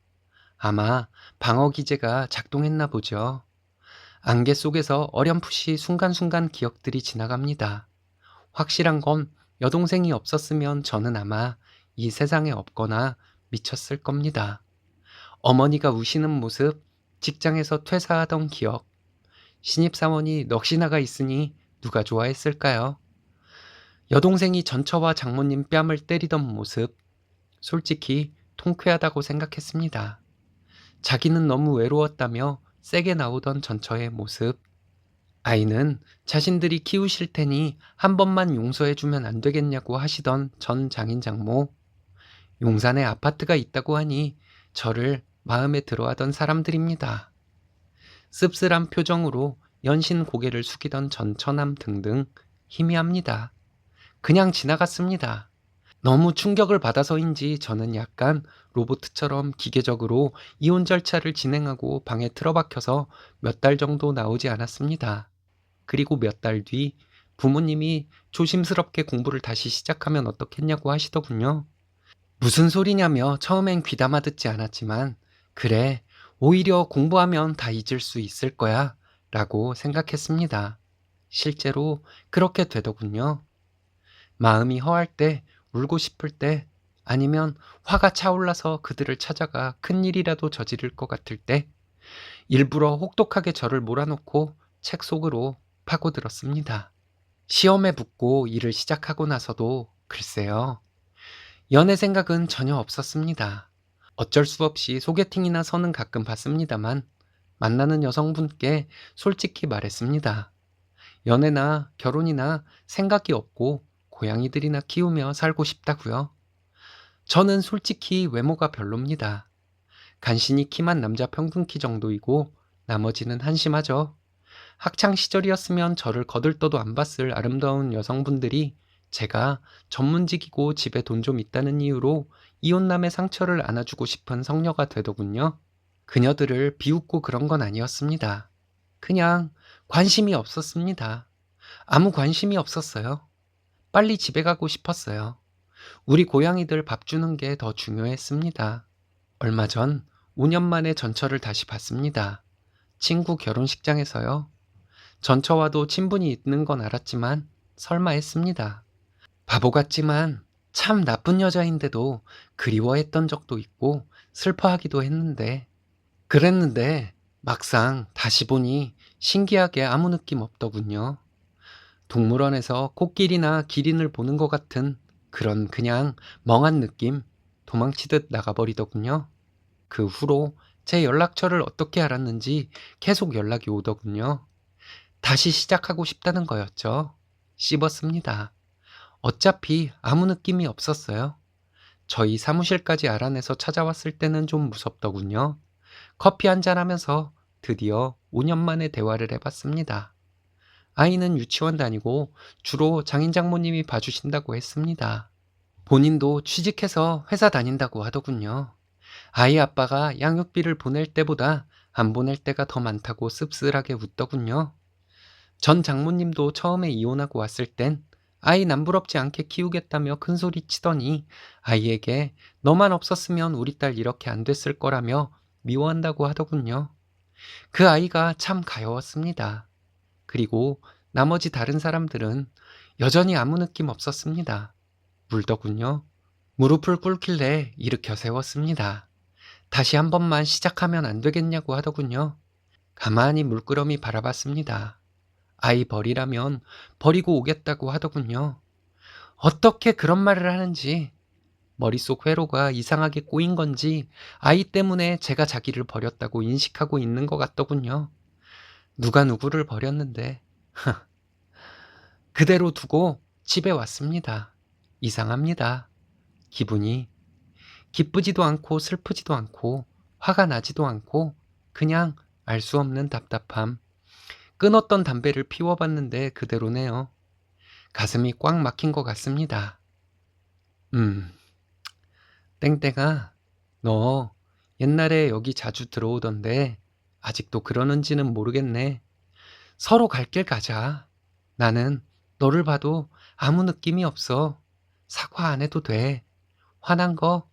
아마 방어 기제가 작동했나 보죠. 안개 속에서 어렴풋이 순간순간 기억들이 지나갑니다. 확실한 건 여동생이 없었으면 저는 아마 이 세상에 없거나 미쳤을 겁니다. 어머니가 우시는 모습, 직장에서 퇴사하던 기억, 신입사원이 넋이 나가 있으니 누가 좋아했을까요? 여동생이 전처와 장모님 뺨을 때리던 모습, 솔직히 통쾌하다고 생각했습니다. 자기는 너무 외로웠다며 세게 나오던 전처의 모습, 아이는 자신들이 키우실 테니 한 번만 용서해주면 안 되겠냐고 하시던 전 장인 장모, 용산에 아파트가 있다고 하니 저를 마음에 들어하던 사람들입니다. 씁쓸한 표정으로 연신 고개를 숙이던 전 처남 등등 희미합니다. 그냥 지나갔습니다. 너무 충격을 받아서인지 저는 약간 로보트처럼 기계적으로 이혼 절차를 진행하고 방에 틀어박혀서 몇 달 정도 나오지 않았습니다. 그리고 몇 달 뒤 부모님이 조심스럽게 공부를 다시 시작하면 어떻겠냐고 하시더군요. 무슨 소리냐며 처음엔 귀담아 듣지 않았지만, 그래, 오히려 공부하면 다 잊을 수 있을 거야 라고 생각했습니다. 실제로 그렇게 되더군요. 마음이 허할 때, 울고 싶을 때, 아니면 화가 차올라서 그들을 찾아가 큰일이라도 저지를 것 같을 때, 일부러 혹독하게 저를 몰아놓고 책 속으로 파고들었습니다. 시험에 붙고 일을 시작하고 나서도 글쎄요, 연애 생각은 전혀 없었습니다. 어쩔 수 없이 소개팅이나 선은 가끔 봤습니다만, 만나는 여성분께 솔직히 말했습니다. 연애나 결혼이나 생각이 없고 고양이들이나 키우며 살고 싶다고요. 저는 솔직히 외모가 별로입니다. 간신히 키만 남자 평균 키 정도이고 나머지는 한심하죠. 학창 시절이었으면 저를 거들떠도 안 봤을 아름다운 여성분들이 제가 전문직이고 집에 돈 좀 있다는 이유로 이혼남의 상처를 안아주고 싶은 성녀가 되더군요. 그녀들을 비웃고 그런 건 아니었습니다. 그냥 관심이 없었습니다. 아무 관심이 없었어요. 빨리 집에 가고 싶었어요. 우리 고양이들 밥 주는 게 더 중요했습니다. 얼마 전 5년 만에 전처를 다시 봤습니다. 친구 결혼식장에서요. 전처와도 친분이 있는 건 알았지만 설마 했습니다. 바보 같지만 참 나쁜 여자인데도 그리워했던 적도 있고 슬퍼하기도 그랬는데 막상 다시 보니 신기하게 아무 느낌 없더군요. 동물원에서 코끼리나 기린을 보는 것 같은 그런 그냥 멍한 느낌, 도망치듯 나가버리더군요. 그 후로 제 연락처를 어떻게 알았는지 계속 연락이 오더군요. 다시 시작하고 싶다는 거였죠. 씹었습니다. 어차피 아무 느낌이 없었어요. 저희 사무실까지 알아내서 찾아왔을 때는 좀 무섭더군요. 커피 한잔 하면서 드디어 5년 만에 대화를 해봤습니다. 아이는 유치원 다니고 주로 장인 장모님이 봐주신다고 했습니다. 본인도 취직해서 회사 다닌다고 하더군요. 아이 아빠가 양육비를 보낼 때보다 안 보낼 때가 더 많다고 씁쓸하게 웃더군요. 전 장모님도 처음에 이혼하고 왔을 땐 아이 남부럽지 않게 키우겠다며 큰소리 치더니 아이에게 너만 없었으면 우리 딸 이렇게 안 됐을 거라며 미워한다고 하더군요. 그 아이가 참 가여웠습니다. 그리고 나머지 다른 사람들은 여전히 아무 느낌 없었습니다. 울더군요. 무릎을 꿇길래 일으켜 세웠습니다. 다시 한 번만 시작하면 안 되겠냐고 하더군요. 가만히 물끄러미 바라봤습니다. 아이 버리라면 버리고 오겠다고 하더군요. 어떻게 그런 말을 하는지, 머릿속 회로가 이상하게 꼬인 건지 아이 때문에 제가 자기를 버렸다고 인식하고 있는 것 같더군요. 누가 누구를 버렸는데. 그대로 두고 집에 왔습니다. 이상합니다. 기분이 기쁘지도 않고 슬프지도 않고 화가 나지도 않고 그냥 알 수 없는 답답함. 끊었던 담배를 피워봤는데 그대로네요. 가슴이 꽉 막힌 것 같습니다. 땡땡아, 너 옛날에 여기 자주 들어오던데 아직도 그러는지는 모르겠네. 서로 갈 길 가자. 나는 너를 봐도 아무 느낌이 없어. 사과 안 해도 돼. 화난 거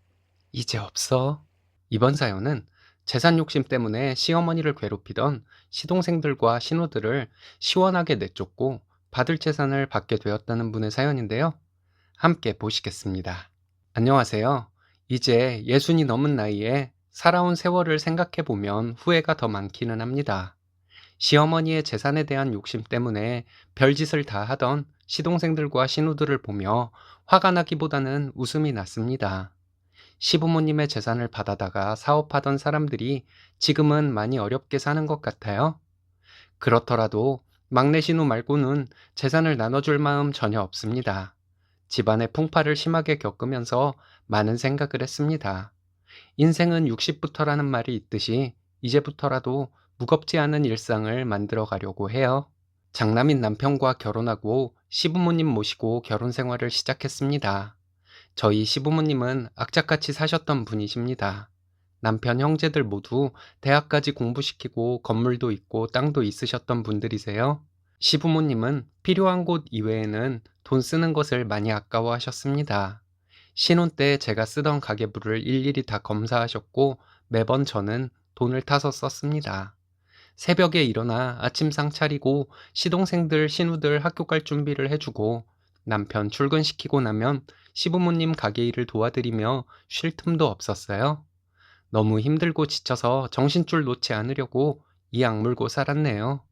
이제 없어. 이번 사연은 재산 욕심 때문에 시어머니를 괴롭히던 시동생들과 신우들을 시원하게 내쫓고 받을 재산을 받게 되었다는 분의 사연인데요. 함께 보시겠습니다. 안녕하세요. 이제 예순이 넘은 나이에 살아온 세월을 생각해보면 후회가 더 많기는 합니다. 시어머니의 재산에 대한 욕심 때문에 별짓을 다 하던 시동생들과 신우들을 보며 화가 나기보다는 웃음이 났습니다. 시부모님의 재산을 받아다가 사업하던 사람들이 지금은 많이 어렵게 사는 것 같아요. 그렇더라도 막내 신우 말고는 재산을 나눠줄 마음 전혀 없습니다. 집안의 풍파를 심하게 겪으면서 많은 생각을 했습니다. 인생은 60부터라는 말이 있듯이 이제부터라도 무겁지 않은 일상을 만들어 가려고 해요. 장남인 남편과 결혼하고 시부모님 모시고 결혼 생활을 시작했습니다. 저희 시부모님은 악착같이 사셨던 분이십니다. 남편 형제들 모두 대학까지 공부시키고 건물도 있고 땅도 있으셨던 분들이세요. 시부모님은 필요한 곳 이외에는 돈 쓰는 것을 많이 아까워하셨습니다. 신혼 때 제가 쓰던 가계부를 일일이 다 검사하셨고 매번 저는 돈을 타서 썼습니다. 새벽에 일어나 아침상 차리고 시동생들, 신우들 학교 갈 준비를 해주고 남편 출근시키고 나면 시부모님 가게 일을 도와드리며 쉴 틈도 없었어요. 너무 힘들고 지쳐서 정신줄 놓지 않으려고 이 악물고 살았네요.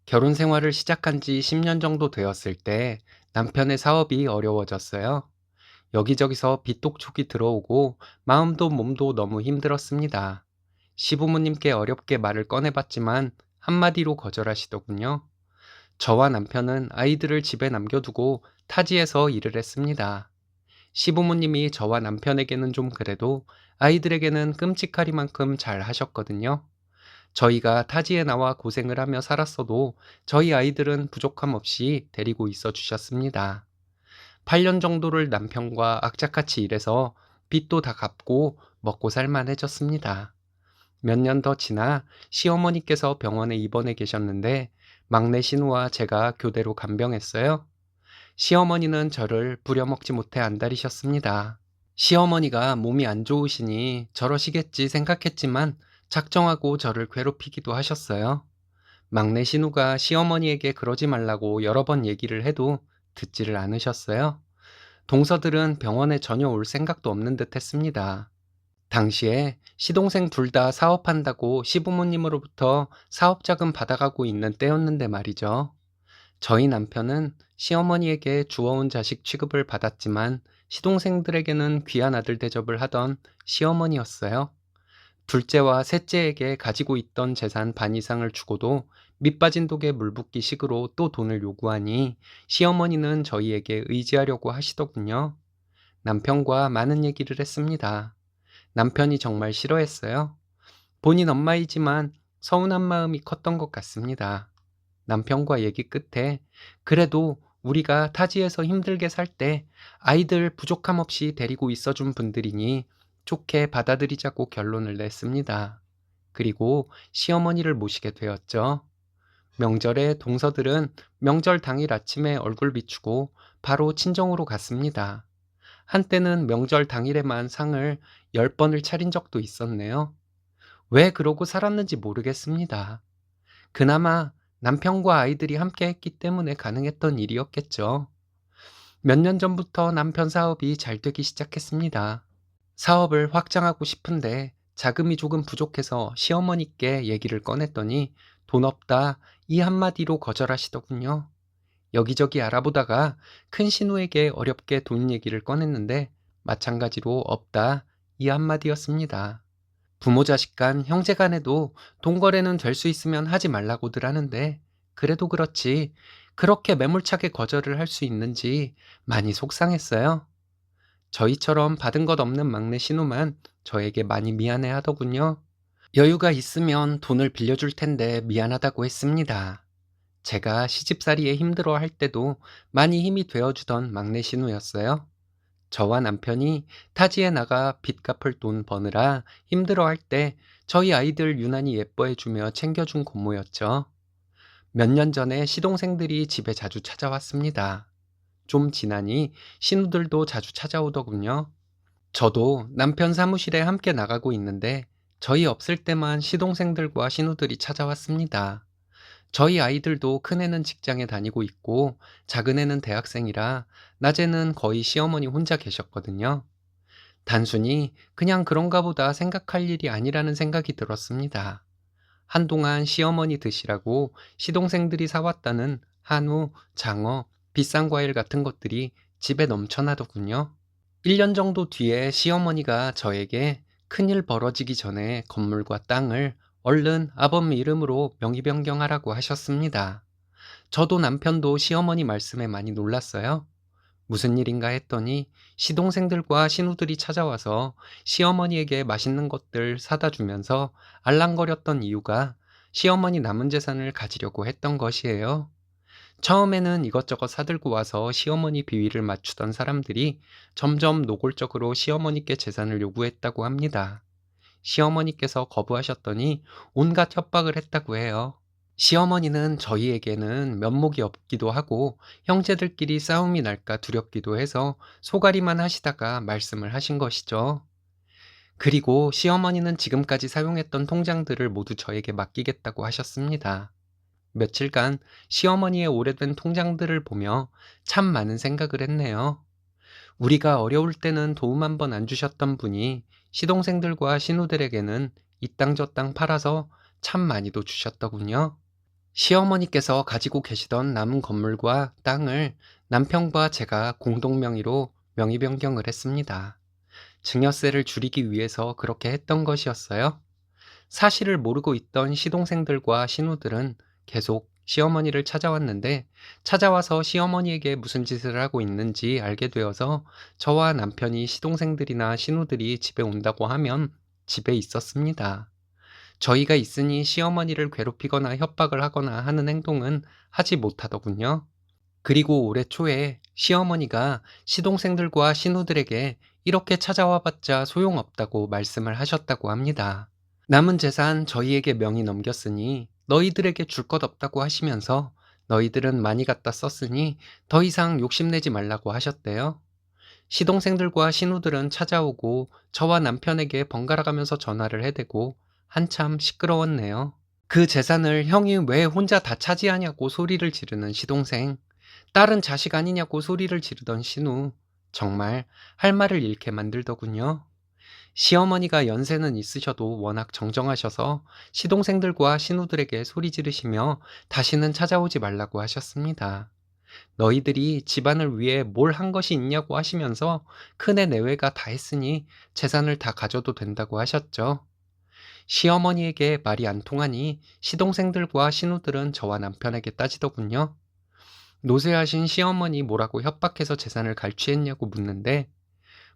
결혼 생활을 시작한 지 10년 정도 되었을 때 남편의 사업이 어려워졌어요. 여기저기서 빚독촉이 들어오고 마음도 몸도 너무 힘들었습니다. 시부모님께 어렵게 말을 꺼내봤지만 한마디로 거절하시더군요. 저와 남편은 아이들을 집에 남겨두고 타지에서 일을 했습니다. 시부모님이 저와 남편에게는 좀 그래도 아이들에게는 끔찍하리만큼 잘 하셨거든요. 저희가 타지에 나와 고생을 하며 살았어도 저희 아이들은 부족함 없이 데리고 있어 주셨습니다. 8년 정도를 남편과 악착같이 일해서 빚도 다 갚고 먹고 살만해졌습니다. 몇 년 더 지나 시어머니께서 병원에 입원해 계셨는데 막내 신우와 제가 교대로 간병했어요. 시어머니는 저를 부려먹지 못해 안달이셨습니다. 시어머니가 몸이 안 좋으시니 저러시겠지 생각했지만 작정하고 저를 괴롭히기도 하셨어요. 막내 신우가 시어머니에게 그러지 말라고 여러 번 얘기를 해도 듣지를 않으셨어요. 동서들은 병원에 전혀 올 생각도 없는 듯 했습니다. 당시에 시동생 둘 다 사업한다고 시부모님으로부터 사업자금 받아가고 있는 때였는데 말이죠. 저희 남편은 시어머니에게 주워온 자식 취급을 받았지만 시동생들에게는 귀한 아들 대접을 하던 시어머니였어요. 둘째와 셋째에게 가지고 있던 재산 반 이상을 주고도 밑빠진 독에 물 붓기 식으로 또 돈을 요구하니 시어머니는 저희에게 의지하려고 하시더군요. 남편과 많은 얘기를 했습니다. 남편이 정말 싫어했어요. 본인 엄마이지만 서운한 마음이 컸던 것 같습니다. 남편과 얘기 끝에 그래도 우리가 타지에서 힘들게 살 때 아이들 부족함 없이 데리고 있어준 분들이니 좋게 받아들이자고 결론을 냈습니다. 그리고 시어머니를 모시게 되었죠. 명절에 동서들은 명절 당일 아침에 얼굴 비추고 바로 친정으로 갔습니다. 한때는 명절 당일에만 상을 10번을 차린 적도 있었네요. 왜 그러고 살았는지 모르겠습니다. 그나마 남편과 아이들이 함께 했기 때문에 가능했던 일이었겠죠. 몇 년 전부터 남편 사업이 잘 되기 시작했습니다. 사업을 확장하고 싶은데 자금이 조금 부족해서 시어머니께 얘기를 꺼냈더니 돈 없다 이 한마디로 거절하시더군요. 여기저기 알아보다가 큰 신우에게 어렵게 돈 얘기를 꺼냈는데 마찬가지로 없다 이 한마디였습니다. 부모 자식 간 형제 간에도 돈 거래는 될 수 있으면 하지 말라고들 하는데 그래도 그렇지 그렇게 매몰차게 거절을 할 수 있는지 많이 속상했어요. 저희처럼 받은 것 없는 막내 신우만 저에게 많이 미안해 하더군요. 여유가 있으면 돈을 빌려줄 텐데 미안하다고 했습니다. 제가 시집살이에 힘들어 할 때도 많이 힘이 되어주던 막내 신우였어요. 저와 남편이 타지에 나가 빚 갚을 돈 버느라 힘들어할 때 저희 아이들 유난히 예뻐해주며 챙겨준 고모였죠. 몇 년 전에 시동생들이 집에 자주 찾아왔습니다. 좀 지나니 신우들도 자주 찾아오더군요. 저도 남편 사무실에 함께 나가고 있는데 저희 없을 때만 시동생들과 신우들이 찾아왔습니다. 저희 아이들도 큰애는 직장에 다니고 있고 작은애는 대학생이라 낮에는 거의 시어머니 혼자 계셨거든요. 단순히 그냥 그런가 보다 생각할 일이 아니라는 생각이 들었습니다. 한동안 시어머니 드시라고 시동생들이 사왔다는 한우, 장어, 비싼 과일 같은 것들이 집에 넘쳐나더군요. 1년 정도 뒤에 시어머니가 저에게 큰일 벌어지기 전에 건물과 땅을 얼른 아버님 이름으로 명의 변경하라고 하셨습니다. 저도 남편도 시어머니 말씀에 많이 놀랐어요. 무슨 일인가 했더니 시동생들과 신우들이 찾아와서 시어머니에게 맛있는 것들 사다 주면서 알랑거렸던 이유가 시어머니 남은 재산을 가지려고 했던 것이에요. 처음에는 이것저것 사들고 와서 시어머니 비위를 맞추던 사람들이 점점 노골적으로 시어머니께 재산을 요구했다고 합니다. 시어머니께서 거부하셨더니 온갖 협박을 했다고 해요. 시어머니는 저희에게는 면목이 없기도 하고 형제들끼리 싸움이 날까 두렵기도 해서 소가리만 하시다가 말씀을 하신 것이죠. 그리고 시어머니는 지금까지 사용했던 통장들을 모두 저에게 맡기겠다고 하셨습니다. 며칠간 시어머니의 오래된 통장들을 보며 참 많은 생각을 했네요. 우리가 어려울 때는 도움 한 번 안 주셨던 분이 시동생들과 신우들에게는 이 땅 저 땅 팔아서 참 많이도 주셨더군요. 시어머니께서 가지고 계시던 남은 건물과 땅을 남편과 제가 공동 명의로 명의 변경을 했습니다. 증여세를 줄이기 위해서 그렇게 했던 것이었어요. 사실을 모르고 있던 시동생들과 신우들은 계속 시어머니를 찾아왔는데 찾아와서 시어머니에게 무슨 짓을 하고 있는지 알게 되어서 저와 남편이 시동생들이나 신우들이 집에 온다고 하면 집에 있었습니다. 저희가 있으니 시어머니를 괴롭히거나 협박을 하거나 하는 행동은 하지 못하더군요. 그리고 올해 초에 시어머니가 시동생들과 신우들에게 이렇게 찾아와 봤자 소용없다고 말씀을 하셨다고 합니다. 남은 재산 저희에게 명의 넘겼으니 너희들에게 줄 것 없다고 하시면서 너희들은 많이 갖다 썼으니 더 이상 욕심내지 말라고 하셨대요. 시동생들과 신우들은 찾아오고 저와 남편에게 번갈아 가면서 전화를 해대고 한참 시끄러웠네요. 그 재산을 형이 왜 혼자 다 차지하냐고 소리를 지르는 시동생, 딸은 자식 아니냐고 소리를 지르던 신우, 정말 할 말을 잃게 만들더군요. 시어머니가 연세는 있으셔도 워낙 정정하셔서 시동생들과 신우들에게 소리 지르시며 다시는 찾아오지 말라고 하셨습니다. 너희들이 집안을 위해 뭘 한 것이 있냐고 하시면서 큰애 내외가 다 했으니 재산을 다 가져도 된다고 하셨죠. 시어머니에게 말이 안 통하니 시동생들과 신우들은 저와 남편에게 따지더군요. 노쇠하신 시어머니 뭐라고 협박해서 재산을 갈취했냐고 묻는데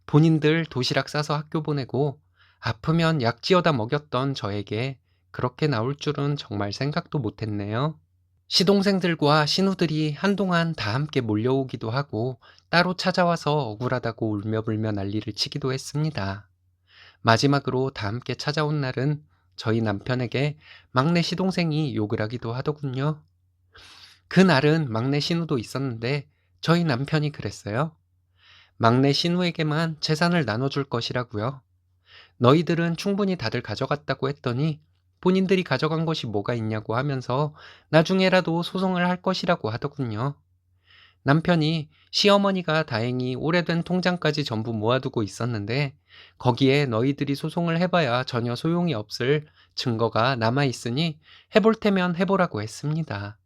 본인들 도시락 싸서 학교 보내고 아프면 약 지어다 먹였던 저에게 그렇게 나올 줄은 정말 생각도 못했네요. 시동생들과 신우들이 한동안 다 함께 몰려오기도 하고 따로 찾아와서 억울하다고 울며불며 난리를 치기도 했습니다. 마지막으로 다 함께 찾아온 날은 저희 남편에게 막내 시동생이 욕을 하기도 하더군요. 그날은 막내 신우도 있었는데 저희 남편이 그랬어요. 막내 신우에게만 재산을 나눠줄 것이라고요. 너희들은 충분히 다들 가져갔다고 했더니 본인들이 가져간 것이 뭐가 있냐고 하면서 나중에라도 소송을 할 것이라고 하더군요. 남편이 시어머니가 다행히 오래된 통장까지 전부 모아두고 있었는데 거기에 너희들이 소송을 해봐야 전혀 소용이 없을 증거가 남아있으니 해볼 테면 해보라고 했습니다.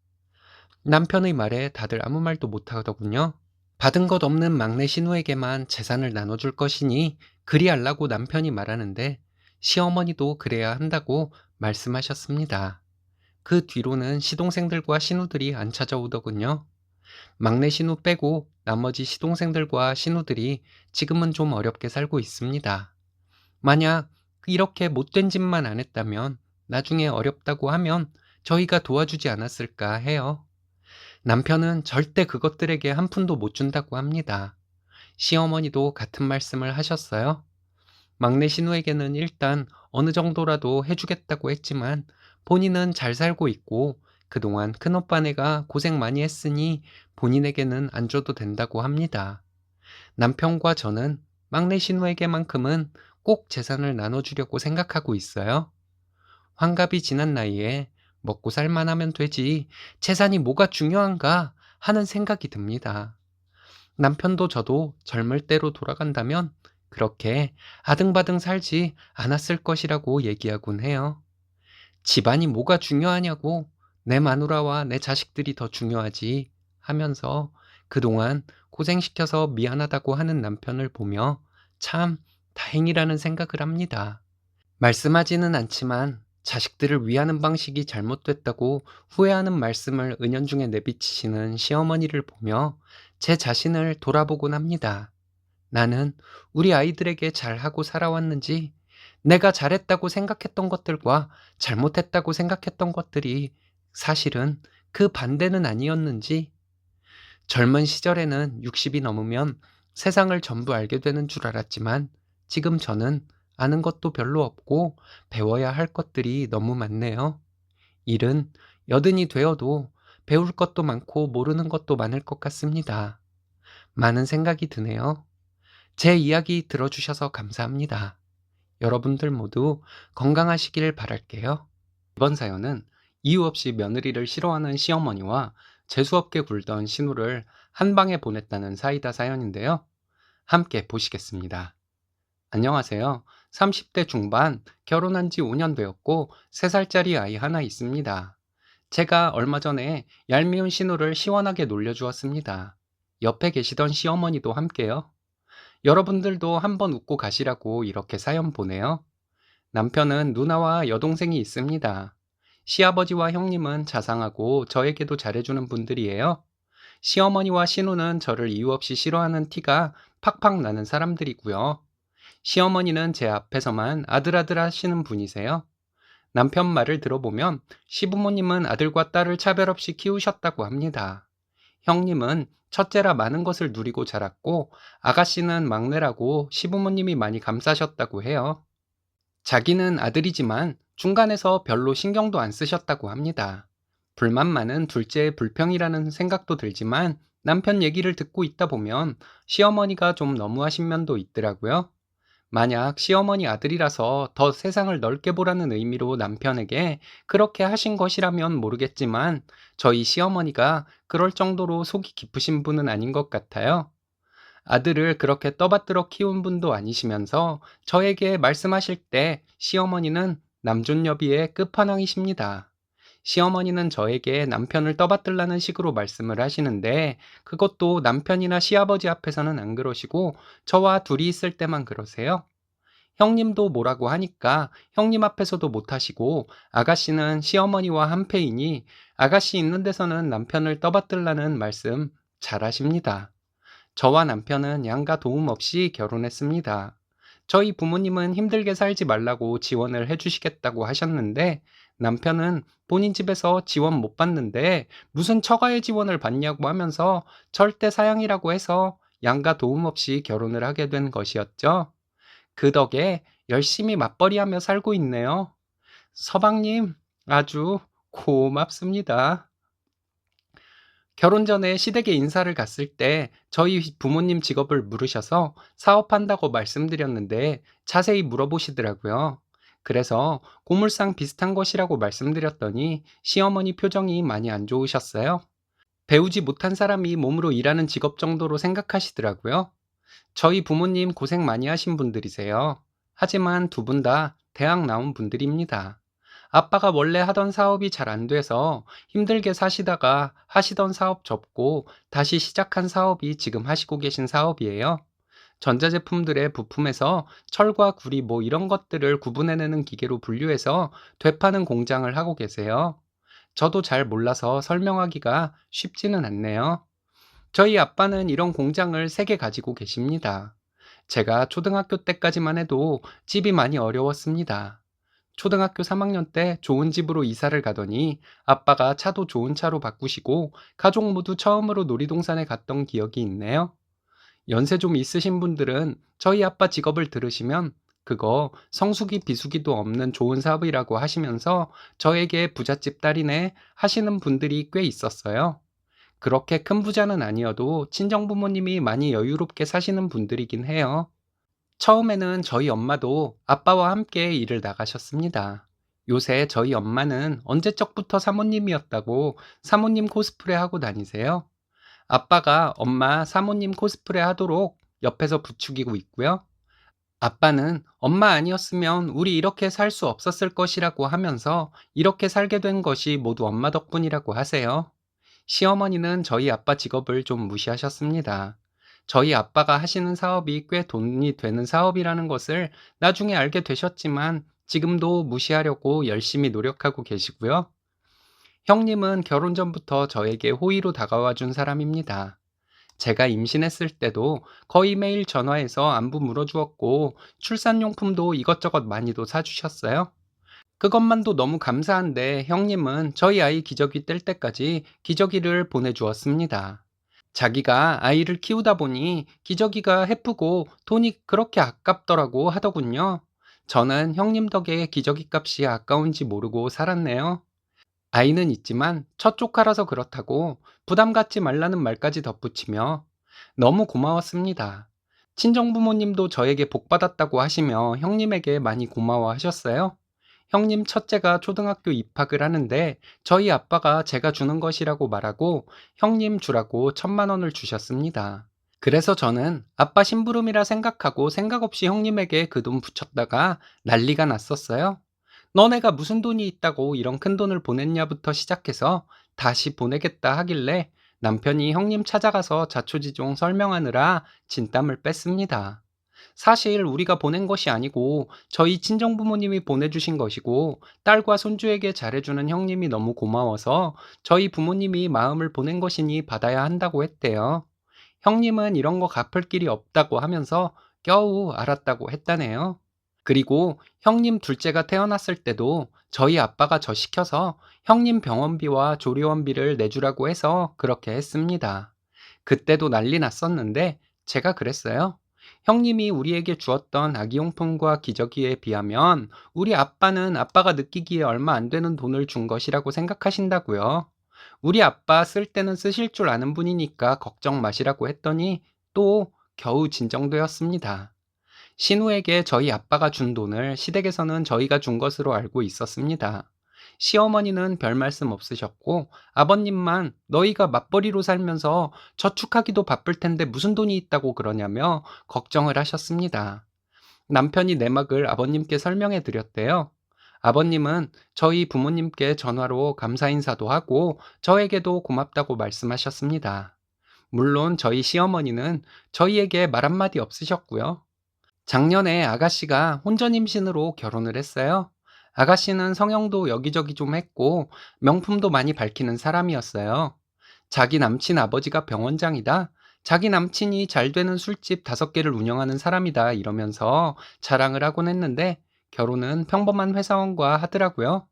남편의 말에 다들 아무 말도 못하더군요. 받은 것 없는 막내 신우에게만 재산을 나눠줄 것이니 그리하려고 남편이 말하는데 시어머니도 그래야 한다고 말씀하셨습니다. 그 뒤로는 시동생들과 신우들이 안 찾아오더군요. 막내 신우 빼고 나머지 시동생들과 신우들이 지금은 좀 어렵게 살고 있습니다. 만약 이렇게 못된 짓만 안 했다면 나중에 어렵다고 하면 저희가 도와주지 않았을까 해요. 남편은 절대 그것들에게 한 푼도 못 준다고 합니다. 시어머니도 같은 말씀을 하셨어요. 막내 신우에게는 일단 어느 정도라도 해주겠다고 했지만 본인은 잘 살고 있고 그동안 큰오빠네가 고생 많이 했으니 본인에게는 안 줘도 된다고 합니다. 남편과 저는 막내 신우에게만큼은 꼭 재산을 나눠주려고 생각하고 있어요. 환갑이 지난 나이에 먹고 살만하면 되지 재산이 뭐가 중요한가 하는 생각이 듭니다. 남편도 저도 젊을 때로 돌아간다면 그렇게 아등바등 살지 않았을 것이라고 얘기하곤 해요. 집안이 뭐가 중요하냐고 내 마누라와 내 자식들이 더 중요하지 하면서 그동안 고생시켜서 미안하다고 하는 남편을 보며 참 다행이라는 생각을 합니다. 말씀하지는 않지만 자식들을 위하는 방식이 잘못됐다고 후회하는 말씀을 은연중에 내비치시는 시어머니를 보며 제 자신을 돌아보곤 합니다. 나는 우리 아이들에게 잘하고 살아왔는지, 내가 잘했다고 생각했던 것들과 잘못했다고 생각했던 것들이 사실은 그 반대는 아니었는지, 젊은 시절에는 60이 넘으면 세상을 전부 알게 되는 줄 알았지만 지금 저는 아는 것도 별로 없고 배워야 할 것들이 너무 많네요. 일은 여든이 되어도 배울 것도 많고 모르는 것도 많을 것 같습니다. 많은 생각이 드네요. 제 이야기 들어주셔서 감사합니다. 여러분들 모두 건강하시길 바랄게요. 이번 사연은 이유 없이 며느리를 싫어하는 시어머니와 재수없게 굴던 신우를 한 방에 보냈다는 사이다 사연인데요. 함께 보시겠습니다. 안녕하세요. 30대 중반, 결혼한 지 5년 되었고 3살짜리 아이 하나 있습니다. 제가 얼마 전에 얄미운 신우를 시원하게 놀려주었습니다. 옆에 계시던 시어머니도 함께요. 여러분들도 한번 웃고 가시라고 이렇게 사연 보내요. 남편은 누나와 여동생이 있습니다. 시아버지와 형님은 자상하고 저에게도 잘해주는 분들이에요. 시어머니와 신우는 저를 이유 없이 싫어하는 티가 팍팍 나는 사람들이고요. 시어머니는 제 앞에서만 아들아들 하시는 분이세요. 남편 말을 들어보면 시부모님은 아들과 딸을 차별 없이 키우셨다고 합니다. 형님은 첫째라 많은 것을 누리고 자랐고 아가씨는 막내라고 시부모님이 많이 감싸셨다고 해요. 자기는 아들이지만 중간에서 별로 신경도 안 쓰셨다고 합니다. 불만 많은 둘째의 불평이라는 생각도 들지만 남편 얘기를 듣고 있다 보면 시어머니가 좀 너무하신 면도 있더라고요. 만약 시어머니 아들이라서 더 세상을 넓게 보라는 의미로 남편에게 그렇게 하신 것이라면 모르겠지만 저희 시어머니가 그럴 정도로 속이 깊으신 분은 아닌 것 같아요. 아들을 그렇게 떠받들어 키운 분도 아니시면서 저에게 말씀하실 때 시어머니는 남존여비의 끝판왕이십니다. 시어머니는 저에게 남편을 떠받들라는 식으로 말씀을 하시는데 그것도 남편이나 시아버지 앞에서는 안 그러시고 저와 둘이 있을 때만 그러세요. 형님도 뭐라고 하니까 형님 앞에서도 못하시고 아가씨는 시어머니와 한패이니 아가씨 있는 데서는 남편을 떠받들라는 말씀 잘하십니다. 저와 남편은 양가 도움 없이 결혼했습니다. 저희 부모님은 힘들게 살지 말라고 지원을 해주시겠다고 하셨는데 남편은 본인 집에서 지원 못 받는데 무슨 처가의 지원을 받냐고 하면서 절대 사양이라고 해서 양가 도움 없이 결혼을 하게 된 것이었죠. 그 덕에 열심히 맞벌이하며 살고 있네요. 서방님, 아주 고맙습니다. 결혼 전에 시댁에 인사를 갔을 때 저희 부모님 직업을 물으셔서 사업한다고 말씀드렸는데 자세히 물어보시더라고요. 그래서 고물상 비슷한 것이라고 말씀드렸더니 시어머니 표정이 많이 안 좋으셨어요. 배우지 못한 사람이 몸으로 일하는 직업 정도로 생각하시더라고요. 저희 부모님 고생 많이 하신 분들이세요. 하지만 두 분 다 대학 나온 분들입니다. 아빠가 원래 하던 사업이 잘 안 돼서 힘들게 사시다가 하시던 사업 접고 다시 시작한 사업이 지금 하시고 계신 사업이에요. 전자제품들의 부품에서 철과 구리 뭐 이런 것들을 구분해내는 기계로 분류해서 되파는 공장을 하고 계세요. 저도 잘 몰라서 설명하기가 쉽지는 않네요. 저희 아빠는 이런 공장을 3개 가지고 계십니다. 제가 초등학교 때까지만 해도 집이 많이 어려웠습니다. 초등학교 3학년 때 좋은 집으로 이사를 가더니 아빠가 차도 좋은 차로 바꾸시고 가족 모두 처음으로 놀이동산에 갔던 기억이 있네요. 연세 좀 있으신 분들은 저희 아빠 직업을 들으시면 그거 성수기 비수기도 없는 좋은 사업이라고 하시면서 저에게 부잣집 딸이네 하시는 분들이 꽤 있었어요. 그렇게 큰 부자는 아니어도 친정부모님이 많이 여유롭게 사시는 분들이긴 해요. 처음에는 저희 엄마도 아빠와 함께 일을 나가셨습니다. 요새 저희 엄마는 언제적부터 사모님이었다고 사모님 코스프레 하고 다니세요. 아빠가 엄마 사모님 코스프레 하도록 옆에서 부추기고 있고요. 아빠는 엄마 아니었으면 우리 이렇게 살 수 없었을 것이라고 하면서 이렇게 살게 된 것이 모두 엄마 덕분이라고 하세요. 시어머니는 저희 아빠 직업을 좀 무시하셨습니다. 저희 아빠가 하시는 사업이 꽤 돈이 되는 사업이라는 것을 나중에 알게 되셨지만 지금도 무시하려고 열심히 노력하고 계시고요. 형님은 결혼 전부터 저에게 호의로 다가와 준 사람입니다. 제가 임신했을 때도 거의 매일 전화해서 안부 물어주었고 출산용품도 이것저것 많이도 사주셨어요. 그것만도 너무 감사한데 형님은 저희 아이 기저귀 뗄 때까지 기저귀를 보내주었습니다. 자기가 아이를 키우다 보니 기저귀가 해프고 돈이 그렇게 아깝더라고 하더군요. 저는 형님 덕에 기저귀 값이 아까운지 모르고 살았네요. 아이는 있지만 첫 조카라서 그렇다고 부담 갖지 말라는 말까지 덧붙이며 너무 고마웠습니다. 친정부모님도 저에게 복 받았다고 하시며 형님에게 많이 고마워하셨어요. 형님 첫째가 초등학교 입학을 하는데 저희 아빠가 제가 주는 것이라고 말하고 형님 주라고 1,000만 원을 주셨습니다. 그래서 저는 아빠 심부름이라 생각하고 생각 없이 형님에게 그 돈 붙였다가 난리가 났었어요. 너네가 무슨 돈이 있다고 이런 큰 돈을 보냈냐부터 시작해서 다시 보내겠다 하길래 남편이 형님 찾아가서 자초지종 설명하느라 진땀을 뺐습니다. 사실 우리가 보낸 것이 아니고 저희 친정부모님이 보내주신 것이고 딸과 손주에게 잘해주는 형님이 너무 고마워서 저희 부모님이 마음을 보낸 것이니 받아야 한다고 했대요. 형님은 이런 거 갚을 길이 없다고 하면서 겨우 알았다고 했다네요. 그리고 형님 둘째가 태어났을 때도 저희 아빠가 저 시켜서 형님 병원비와 조리원비를 내주라고 해서 그렇게 했습니다. 그때도 난리 났었는데 제가 그랬어요. 형님이 우리에게 주었던 아기용품과 기저귀에 비하면 우리 아빠는 아빠가 느끼기에 얼마 안 되는 돈을 준 것이라고 생각하신다고요. 우리 아빠 쓸 때는 쓰실 줄 아는 분이니까 걱정 마시라고 했더니 또 겨우 진정되었습니다. 신우에게 저희 아빠가 준 돈을 시댁에서는 저희가 준 것으로 알고 있었습니다. 시어머니는 별 말씀 없으셨고 아버님만 너희가 맞벌이로 살면서 저축하기도 바쁠 텐데 무슨 돈이 있다고 그러냐며 걱정을 하셨습니다. 남편이 내막을 아버님께 설명해 드렸대요. 아버님은 저희 부모님께 전화로 감사 인사도 하고 저에게도 고맙다고 말씀하셨습니다. 물론 저희 시어머니는 저희에게 말 한마디 없으셨고요. 작년에 아가씨가 혼전 임신으로 결혼을 했어요. 아가씨는 성형도 여기저기 좀 했고 명품도 많이 밝히는 사람이었어요. 자기 남친 아버지가 병원장이다. 자기 남친이 잘 되는 술집 5개를 운영하는 사람이다. 이러면서 자랑을 하곤 했는데 결혼은 평범한 회사원과 하더라고요.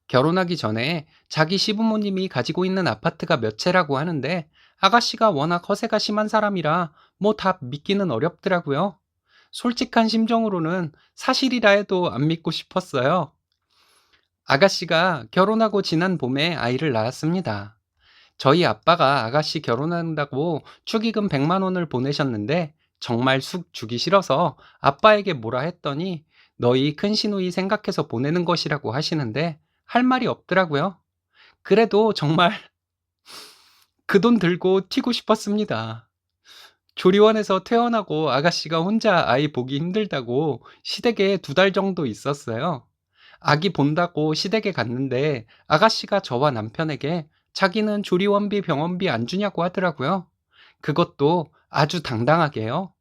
결혼하기 전에 자기 시부모님이 가지고 있는 아파트가 몇 채라고 하는데 아가씨가 워낙 허세가 심한 사람이라 뭐 다 믿기는 어렵더라고요. 솔직한 심정으로는 사실이라 해도 안 믿고 싶었어요. 아가씨가 결혼하고 지난 봄에 아이를 낳았습니다. 저희 아빠가 아가씨 결혼한다고 축의금 100만 원을 보내셨는데 정말 쑥 주기 싫어서 아빠에게 뭐라 했더니 너희 큰 시누이 생각해서 보내는 것이라고 하시는데 할 말이 없더라고요. 그래도 정말 그 돈 들고 튀고 싶었습니다. 조리원에서 퇴원하고 아가씨가 혼자 아이 보기 힘들다고 시댁에 2달 정도 있었어요. 아기 본다고 시댁에 갔는데 아가씨가 저와 남편에게 자기는 조리원비 병원비 안 주냐고 하더라고요. 그것도 아주 당당하게요.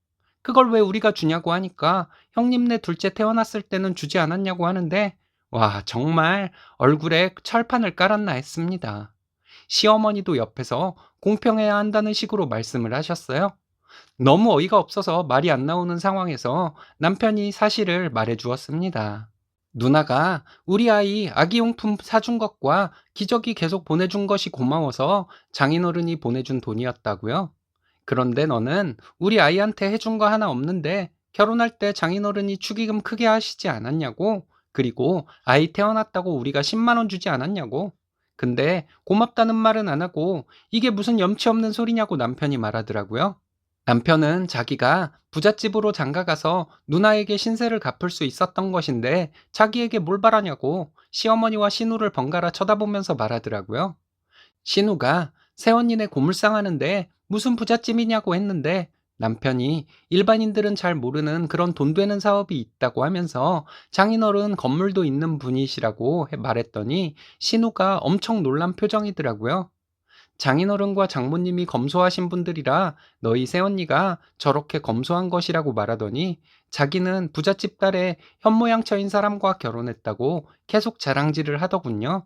그걸 왜 우리가 주냐고 하니까 형님네 둘째 태어났을 때는 주지 않았냐고 하는데 와 정말 얼굴에 철판을 깔았나 했습니다. 시어머니도 옆에서 공평해야 한다는 식으로 말씀을 하셨어요. 너무 어이가 없어서 말이 안 나오는 상황에서 남편이 사실을 말해 주었습니다. 누나가 우리 아이 아기용품 사준 것과 기저귀 계속 보내준 것이 고마워서 장인어른이 보내준 돈이었다고요. 그런데 너는 우리 아이한테 해준 거 하나 없는데 결혼할 때 장인어른이 축의금 크게 하시지 않았냐고? 그리고 아이 태어났다고 우리가 10만 원 주지 않았냐고? 근데 고맙다는 말은 안 하고 이게 무슨 염치 없는 소리냐고 남편이 말하더라고요. 남편은 자기가 부잣집으로 장가가서 누나에게 신세를 갚을 수 있었던 것인데 자기에게 뭘 바라냐고 시어머니와 신우를 번갈아 쳐다보면서 말하더라고요. 신우가 새언니네 고물상하는데 무슨 부잣집이냐고 했는데 남편이 일반인들은 잘 모르는 그런 돈 되는 사업이 있다고 하면서 장인어른 건물도 있는 분이시라고 말했더니 신우가 엄청 놀란 표정이더라고요. 장인어른과 장모님이 검소하신 분들이라 너희 새언니가 저렇게 검소한 것이라고 말하더니 자기는 부잣집 딸의 현모양처인 사람과 결혼했다고 계속 자랑질을 하더군요.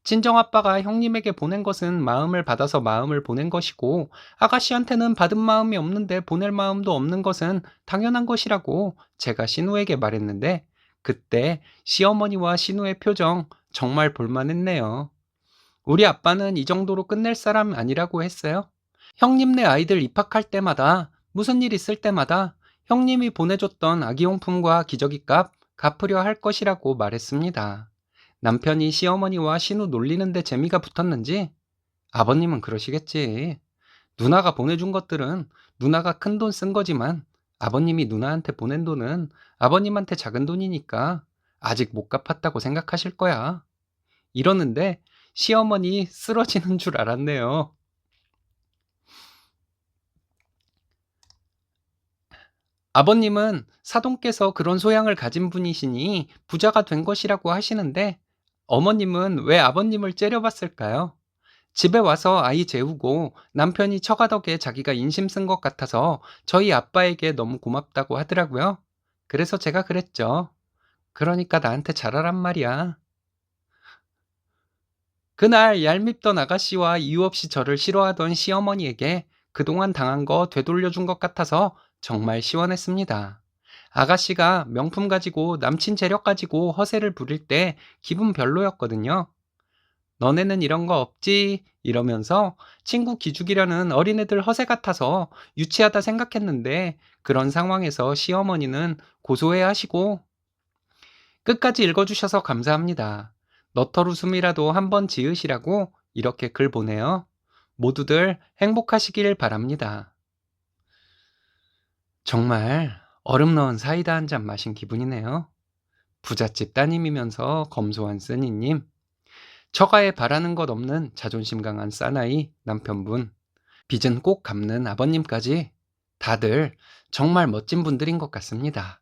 친정아빠가 형님에게 보낸 것은 마음을 받아서 마음을 보낸 것이고 아가씨한테는 받은 마음이 없는데 보낼 마음도 없는 것은 당연한 것이라고 제가 신우에게 말했는데 그때 시어머니와 신우의 표정 정말 볼만했네요. 우리 아빠는 이 정도로 끝낼 사람 아니라고 했어요. 형님네 아이들 입학할 때마다 무슨 일 있을 때마다 형님이 보내줬던 아기용품과 기저귀 값 갚으려 할 것이라고 말했습니다. 남편이 시어머니와 신우 놀리는데 재미가 붙었는지 아버님은 그러시겠지. 누나가 보내준 것들은 누나가 큰 돈 쓴 거지만 아버님이 누나한테 보낸 돈은 아버님한테 작은 돈이니까 아직 못 갚았다고 생각하실 거야. 이러는데 시어머니 쓰러지는 줄 알았네요. 아버님은 사돈께서 그런 소양을 가진 분이시니 부자가 된 것이라고 하시는데 어머님은 왜 아버님을 째려봤을까요? 집에 와서 아이 재우고 남편이 처가덕에 자기가 인심 쓴 것 같아서 저희 아빠에게 너무 고맙다고 하더라고요. 그래서 제가 그랬죠. 그러니까 나한테 잘하란 말이야. 그날 얄밉던 아가씨와 이유 없이 저를 싫어하던 시어머니에게 그동안 당한 거 되돌려준 것 같아서 정말 시원했습니다. 아가씨가 명품 가지고 남친 재력 가지고 허세를 부릴 때 기분 별로였거든요. 너네는 이런 거 없지? 이러면서 친구 기죽이려는 어린애들 허세 같아서 유치하다 생각했는데 그런 상황에서 시어머니는 고소해 하시고 끝까지 읽어주셔서 감사합니다. 너털 웃음이라도 한번 지으시라고 이렇게 글 보내요. 모두들 행복하시길 바랍니다. 정말 얼음 넣은 사이다 한 잔 마신 기분이네요. 부잣집 따님이면서 검소한 쓰니님, 처가에 바라는 것 없는 자존심 강한 사나이 남편분, 빚은 꼭 갚는 아버님까지 다들 정말 멋진 분들인 것 같습니다.